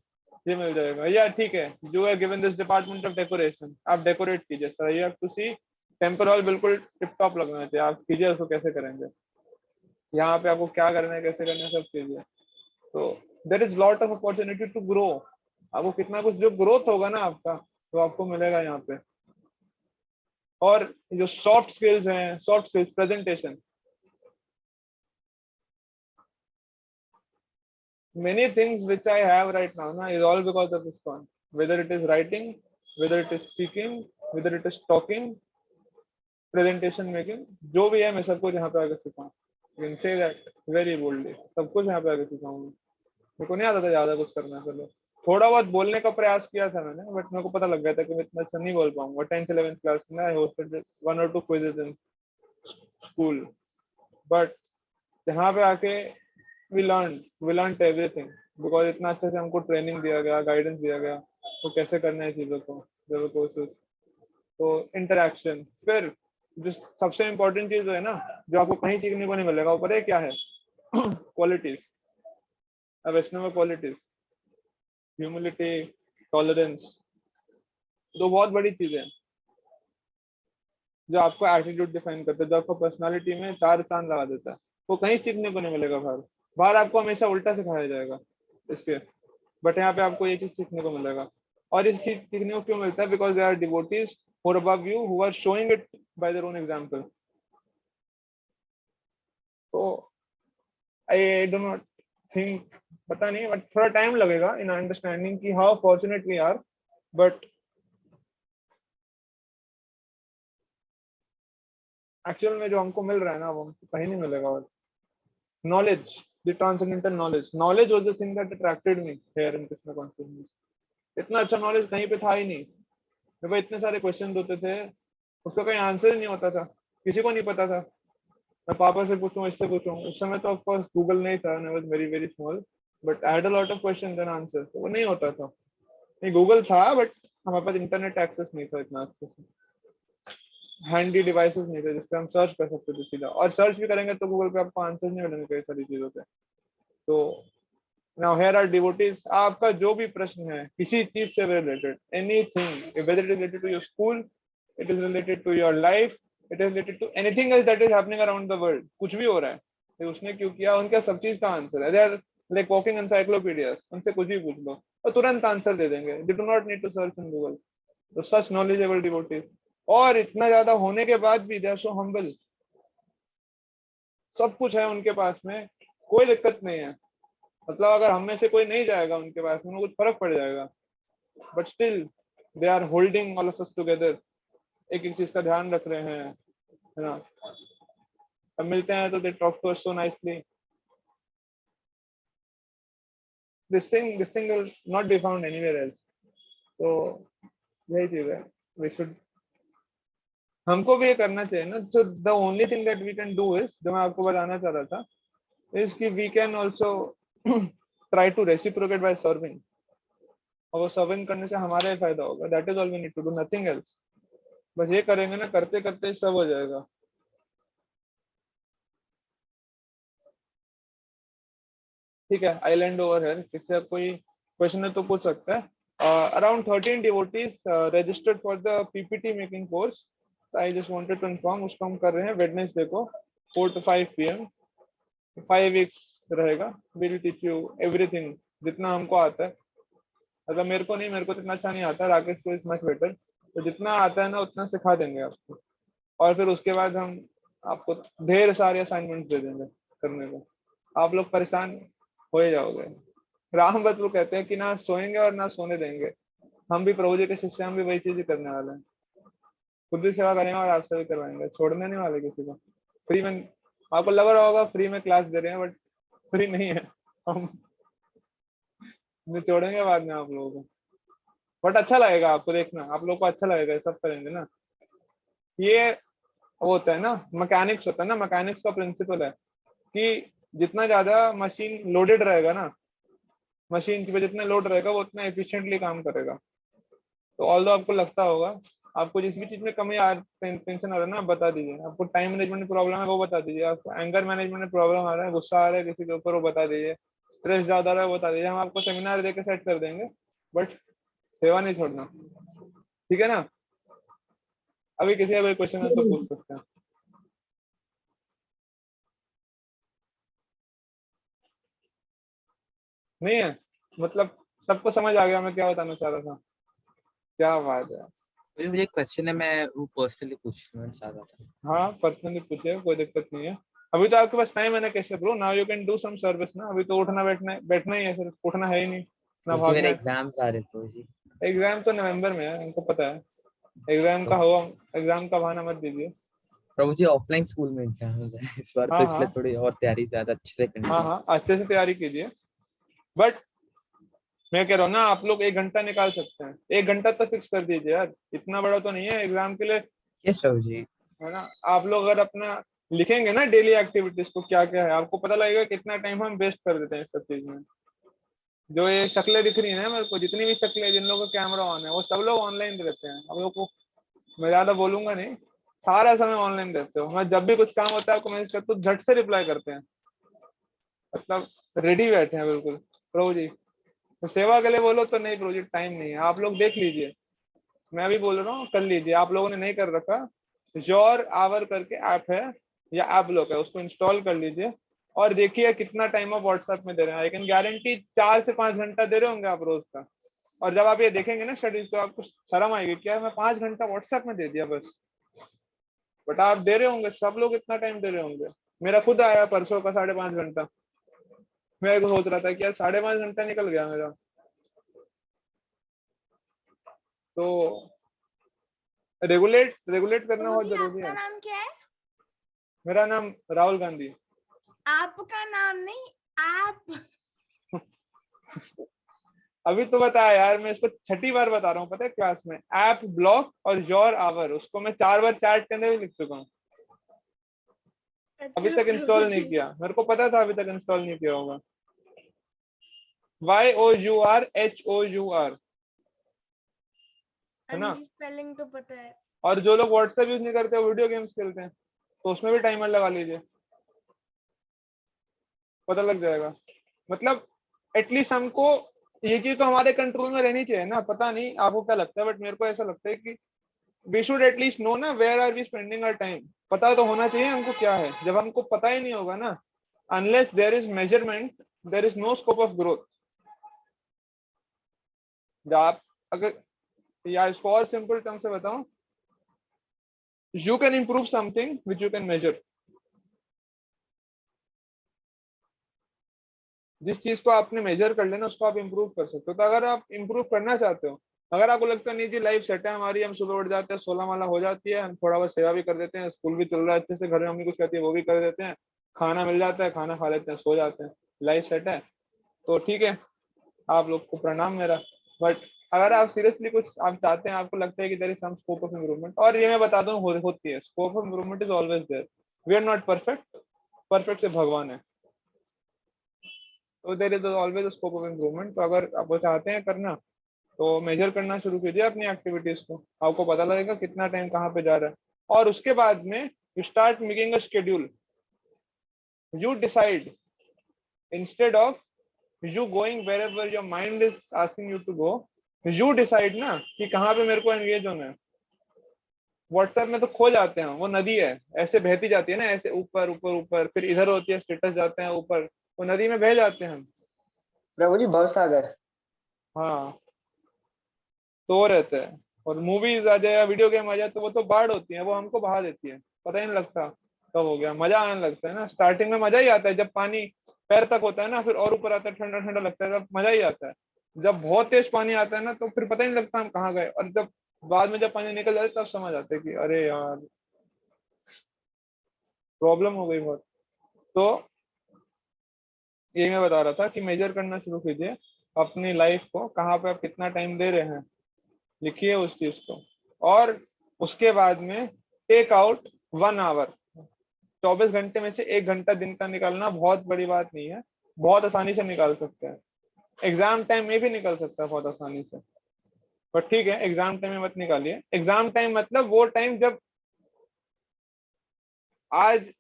ये मिल जाएगा। या ठीक है, you are given this department of decoration, आप डेकोरेट कीजिए sir, you have to see temple hall बिल्कुल टिप टॉप लगना चाहिए, आप कीजिए उसको, कैसे करेंगे, यहाँ पे आपको क्या करना है, कैसे करना है, सब कीजिए। तो there is lot of opportunity to grow. आपको कितना कुछ जो ग्रोथ होगा ना आपका, तो आपको मिलेगा यहाँ पे। और जो सॉफ्ट स्किल्स हैं, soft skills, presentation, many things which I have right now na is all because of ISKCON. Whether it is writing, whether it is speaking, whether it is talking, presentation making, जो भी है मैं सब कुछ यहाँ पे आके सीखा हूँ। You can say that very boldly, सब कुछ यहाँ पे आके सीखा हूँ। मेरे को नहीं आता था ज्यादा कुछ करना, चलो थोड़ा बहुत बोलने का प्रयास किया था मैंने, बट मेरे को पता लग गया था कि मैं इतना अच्छा नहीं बोल पाऊंगा। 10th-11th क्लास में आई hosted 1 or 2 quizzes in school, but यहाँ पे आके we learned everything because इतना अच्छे से हमको ट्रेनिंग दिया गया, गाइडेंस दिया गया, तो कैसे करना है चीजों को, तो इंटरेक्शन। फिर जो सबसे इम्पोर्टेंट चीज है ना, जो आपको कहीं सीखने को नहीं मिलेगा, वो पता है क्या है? क्वालिटीज, वैष्णव क्वालिटीज, ह्यूमिलिटी, टॉलरेंस, तो बहुत बड़ी चीजें हैं जो आपको एटीट्यूड डिफाइन करता है, जो आपको पर्सनालिटी में 4 चांद लगा देता है, वो कहीं सीखने को नहीं मिलेगा। बाहर आपको हमेशा उल्टा सिखाया जाएगा इसके, बट यहाँ पे आपको ये चीज सीखने को मिलेगा। और ये चीज सीखने को क्यों मिलता है? Because they are devotees who are above you, who are showing it by their own example. So I do not think, पता नहीं, बट थोड़ा टाइम लगेगा इन अंडरस्टैंडिंग कि how fortunate we are, but actual में जो हमको मिल रहा है ना, वो हमको कहीं नहीं मिलेगा। और knowledge, the transcendental knowledge was the thing that attracted me here in Krishna consciousness. इतना अच्छा नॉलेज कहीं पे था ही नहीं। मेरे पास इतने सारे क्वेश्चन होते थे, उसका कहीं आंसर ही नहीं होता था, किसी को नहीं पता था। मैं पापा से पूछूं, इससे पूछूं, उस समय तो ऑफ कोर्स गूगल नहीं था, I was very very small, but I had a lot of questions and answers, वो नहीं होता था। नहीं, गूगल था बट हमारे पास इंटरनेट एक्सेस नहीं था इतना अच्छे से, हैंडी डिवाइसेस नहीं थे जिसपे हम सर्च कर सकते थे सीधा, और सर्च भी करेंगे तो गूगल पे आपको आंसर नहीं मिलेंगे कई सारी चीजों पे। तो नाउ हियर आर डिवोटीज, आपका जो भी प्रश्न है किसी चीज से related, anything, whether it is related to your school, it is related to your life, it is related to anything else that is happening around the world, कुछ भी हो रहा है, तो उसने क्यों किया, उनका सब चीज का आंसर है। लाइक वॉकिंग एनसाइक्लोपीडिया, उनसे कुछ भी पूछ लो और तुरंत आंसर दे देंगे. They do not need to search in Google. तो सच नॉलेजेबल डिवोटीज, और इतना ज्यादा होने के बाद भी दे आर सो हम्बल. सब कुछ है उनके पास में, कोई दिक्कत नहीं है. मतलब अगर हम में से कोई नहीं जाएगा उनके पास में, कुछ फर्क पड़ जाएगा, but still they are holding all of us together. एक एक चीज का ध्यान रख रहे हैं, है ना. अब मिलते हैं तो they talk to us so nicely. This thing will not be found anywhere else. तो यही चीज है, वी शुड, हमको भी ये करना चाहिए ना. So the only thing that we can do is, जो मैं आपको बताना चाह रहा था, इज कि we can also try to reciprocate by serving. और वो सर्विंग करने से हमारा ही फायदा होगा. That is all we need to do, nothing else. बस ये करेंगे ना, करते करते सब हो जाएगा. ठीक है, आइलैंड ओवर है. किसी कोई क्वेश्चन है तो पूछ सकता है. Around 13 devotees registered for the PPT making course. I just wanted to inform, उसको हम कर रहे हैं वेडनेसडे को 4 to 5 PM. 5 weeks रहेगा. विल टीच यू एवरीथिंग, जितना हमको आता है. मतलब मेरे को नहीं, मेरे को तो इतना अच्छा नहीं आता. राकेश को इज मच बेटर. तो जितना आता है ना उतना सिखा देंगे आपको. और फिर उसके बाद हम आपको ढेर सारे असाइनमेंट्स दे देंगे करने को. आप लोग परेशान हो ही जाओगे. राम बतलू कहते हैं कि ना सोएंगे और ना सोने देंगे. हम भी प्रभु जी के शिष्य, हम भी वही चीज करने वाले हैं. खुद भी सेवा करेंगे और आपसे भी करवाएंगे. छोड़ने नहीं वाले किसी को. फ्री में, आपको लग रहा होगा फ्री में क्लास दे रहे हैं, बट फ्री नहीं है. हम छोड़ेंगे बाद में आप लोगों को. बट अच्छा लगेगा आपको, देखना आप लोगों को अच्छा लगेगा. सब करेंगे ना. ये वो होता है ना, मैकेनिक्स होता है ना. मैकेनिक्स का प्रिंसिपल है कि जितना ज्यादा मशीन लोडेड रहेगा ना, मशीन पे जितना लोड रहेगा वो उतना एफिशिएंटली काम करेगा. तो ऑल्दो आपको लगता होगा, आपको जिस भी चीज में कमी टेंशन आ रहा है ना, बता दीजिए. आपको टाइम मैनेजमेंट में प्रॉब्लम है वो बता दीजिए. आपको एंगर मैनेजमेंट में प्रॉब्लम आ रहा है, गुस्सा आ रहा है किसी के ऊपर, वो बता दीजिए. स्ट्रेस ज्यादा आ रहा है वो बता दीजिए. हम आपको सेमिनार देके सेट कर देंगे, बट सेवा नहीं छोड़ना. ठीक है ना. अभी किसी का कोई क्वेश्चन है तो पूछ सकते हैं. नहीं है, मतलब सबको समझ आ गया मैं क्या बताना चाह रहा था. क्या बात है. मुझे क्वेश्चन है, मैं वो पर्सनली पूछना चाह रहा था. हाँ पर्सनली पूछिए, कोई दिक्कत नहीं है. अभी तो आपके पास टाइम है ना कैसे bro. Now you can do some service ना. अभी तो उठना बैठना ही है, सिर्फ उठना है ही नहीं ना, मुझे भागना मेरे है. एग्जाम्स आ रहे थे जी. एग्जाम तो नवंबर में है, हमको पता है. एग्जाम का हो, एग्जाम का बहाना मत दीजिए. प्रभु जी ऑफलाइन स्कूल में एग्जाम हो जाए इस बार, तो हाँ इसलिए हाँ थोड़ी और तैयारी ज्यादा अच्छे से करनी हाँ है. हाँ, अच्छे से तैयारी कीजिए. बट मैं कह रहा हूँ ना, आप लोग 1 घंटा निकाल सकते हैं. 1 घंटा तो फिक्स कर दीजिए यार. इतना बड़ा तो नहीं है एग्जाम के लिए, यस प्रभु जी. है ना. आप लोग अगर अपना लिखेंगे ना डेली एक्टिविटीज को क्या क्या है, आपको पता लगेगा कितना टाइम हम वेस्ट कर देते हैं इस सब चीज में. जो ये शक्लें दिख रही है ना मेरे को, जितनी भी शक्लें, जिन लोगों का कैमरा ऑन है, वो सब लोग ऑनलाइन रहते हैं. हम लोग को मैं ज्यादा बोलूंगा नहीं, सारा समय ऑनलाइन रहते हो. मैं जब भी कुछ काम होता है आपको मैसेज करता हूँ, झट से रिप्लाई करते हैं. मतलब रेडी बैठे हैं बिल्कुल. प्रभु जी तो सेवा के लिए बोलो तो नहीं प्रभु जी टाइम नहीं है. आप लोग देख लीजिए, मैं भी बोल रहा हूँ कर लीजिए. आप लोगों ने नहीं कर रखा, योर आवर करके ऐप है या ऐप लोग है, उसको इंस्टॉल कर लीजिए और देखिए कितना टाइम आप व्हाट्सएप में दे रहे हैं. आई कैन गारंटी 4 से 5 घंटा दे रहे होंगे आप रोज का. और जब आप ये देखेंगे ना स्टडीज, तो आपको शर्म आएगी, क्या मैं 5 घंटा व्हाट्सएप में दे दिया बस. बट आप दे रहे होंगे, सब लोग इतना टाइम दे रहे होंगे. मेरा खुद आया परसों का 5.5 घंटा. मैं को सोच रहा था कि यार 5.5 घंटा निकल गया मेरा. तो रेगुलेट करना बहुत प्रभु जी, जरूरी आपका है. नाम क्या है? मेरा नाम राहुल गांधी. आपका नाम नहीं, आप. अभी तो बताया यार, मैं इसको 6ठी बार बता रहा हूँ पता है क्लास में. ऐप ब्लॉक और योर आवर, उसको मैं 4 बार चैट के अंदर भी लिख चुका हूँ. अभी अच्छा तक प्रभु इंस्टॉल नहीं जी. किया, मेरे को पता था अभी तक इंस्टॉल नहीं किया होगा. YOUR HOUR, है ना. अंजी स्पेलिंग तो पता है. और जो लोग व्हाट्सएप यूज नहीं करते, वीडियो गेम्स खेलते हैं, तो उसमें भी टाइमर लगा लीजिए, पता लग जाएगा. मतलब एटलीस्ट हमको ये चीज तो हमारे कंट्रोल में रहनी चाहिए ना. पता नहीं आपको क्या लगता है, बट मेरे को ऐसा लगता है कि वी शुड एटलीस्ट नो ना where are we spending our time. पता तो होना चाहिए हमको क्या है. जब हमको पता ही नहीं होगा ना, unless there is measurement, there is no scope of growth. जब आप अगर या इसको और सिंपल टर्म से बताऊं, you can improve something which you can measure. जिस चीज को आपने मेजर कर लेना उसको आप इंप्रूव कर सकते हो। तो अगर आप इंप्रूव करना चाहते हो, अगर आपको लगता है नहीं जी लाइफ सेट है हमारी, हम सुबह उठ जाते हैं, 16 माला हो जाती है, हम थोड़ा बहुत सेवा भी कर देते हैं, स्कूल भी चल रहा है अच्छे से, घर में मम्मी कुछ कहती है वो भी कर देते हैं, खाना मिल जाता है, खाना खा लेते हैं, सो जाते हैं, लाइफ सेट है, तो ठीक है, आप लोग को प्रणाम मेरा। बट अगर आप सीरियसली कुछ आप चाहते हैं, आपको लगता है कि there is some scope of improvement, और ये मैं बता दूं होती है, scope of improvement is always there, we are not perfect, perfect से भगवान है, तो there is always scope of improvement. तो अगर आप वो चाहते हैं करना, तो मेजर करना शुरू कीजिए अपनी एक्टिविटीज को, आपको पता लगेगा कितना टाइम कहाँ पे जा रहा है, और उसके बाद में you start making a schedule, you decide instead of you going wherever your mind is asking you to go, you decide ना कि कहाँ पे मेरे को एंगेज होना है। व्हाट्सएप में तो खो जाते हैं, वो नदी है ऐसे बहती जाती है ना, ऐसे ऊपर ऊपर ऊपर, फिर इधर होती है स्टेटस जाते हैं ऊपर, वो नदी में बह जाते हैं हम। प्रभु जी बहुत सागर। हाँ, तो वो रहते हैं, और मूवीज आ जाए या वीडियो गेम आ जाए तो वो तो बाढ़ होती है, वो हमको बहा देती है, पता ही नहीं लगता कब हो गया, मजा आने लगता है ना, स्टार्टिंग में मजा ही आता है, जब पानी पैर तक होता है ना, फिर और ऊपर आता है, ठंडा ठंडा लगता है, तब मजा ही आता है। जब बहुत तेज पानी आता है ना तो फिर पता ही नहीं लगता हम कहाँ गए, और जब बाद में जब पानी निकल जाता है तब समझ आता है कि अरे यार प्रॉब्लम हो गई बहुत। तो यही मैं बता रहा था कि मेजर करना शुरू कीजिए अपनी लाइफ को, कहाँ पे आप कितना टाइम दे रहे हैं, लिखिए उस चीज को, और उसके बाद में टेक आउट 1 आवर, 24 घंटे में से 1 घंटा दिन का निकालना बहुत बड़ी बात नहीं है, बहुत आसानी से निकाल सकते हैं, एग्जाम टाइम में भी निकल सकता है बहुत आसानी से, पर ठीक है एग्जाम टाइम में मत निकालिए। एग्जाम टाइम मतलब वो टाइम जब आज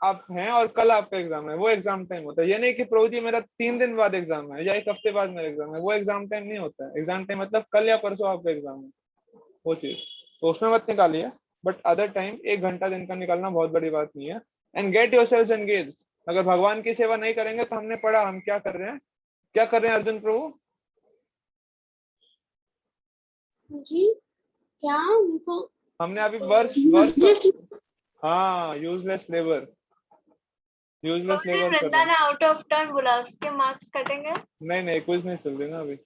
आप हैं और कल आपका एग्जाम है, वो एग्जाम टाइम होता है। ये नहीं कि प्रभु जी मेरा 3 दिन बाद एग्जाम है या 1 हफ्ते बाद मेरा एग्जाम है, वो एग्जाम टाइम नहीं होता है। एग्जाम टाइम मतलब कल या परसों आपका एग्जाम है, वो चीज, तो उसमें मत निकालिए, बट अदर टाइम 1 घंटा दिन का निकालना बहुत बड़ी बात नहीं है। And get yourself engage. अगर भगवान की सेवा नहीं करेंगे तो हमने पढ़ा हम क्या कर रहे हैं, क्या कर रहे हैं अर्जुन प्रभु जी? क्या उनको हमने अभी वर्ष हाँ यूजलेस लेबर, यूजलेस जी लेबर कर वृंदा रहे ने आउट ऑफ टर्न बोला, उसके मार्क्स कटेंगे? नहीं कुछ नहीं चल रही ना अभी,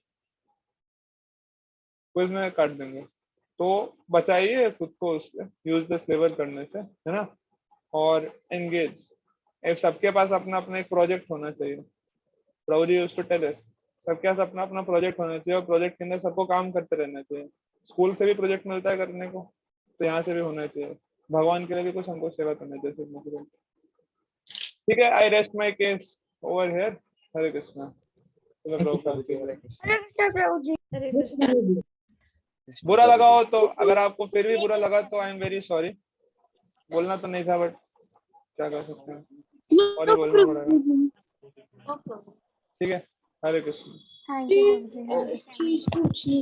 कुछ में काट देंगे, तो बचाइए खुद को उससे यूजलेस लेबर करने से, है ना। और एंगेज, सबके पास अपना अपना एक प्रोजेक्ट होना चाहिए, प्रभु जी यूज्ड टू टेल अस, सबके पास अपना अपना प्रोजेक्ट होना चाहिए, और प्रोजेक्ट के अंदर सबको काम करते रहना चाहिए। स्कूल से भी प्रोजेक्ट मिलता है करने को, तो यहाँ से भी होना चाहिए, भगवान के लिए भी कुछ हमको सेवा करना चाहिए। ठीक है, आई rest my case over here. Hare Krishna. Thank you, Prabhuji. Hare Krishna. हरे कृष्णा प्रभु जी। हरे कृष्ण। बुरा लगा हो तो, अगर आपको फिर भी बुरा लगा तो आई एम वेरी सॉरी, बोलना तो नहीं था बट क्या कर सकते हैं, सॉरी बोलना पड़ेगा। ठीक है, हरे कृष्ण। थैंक यू प्रभु जी। चीज पूछनी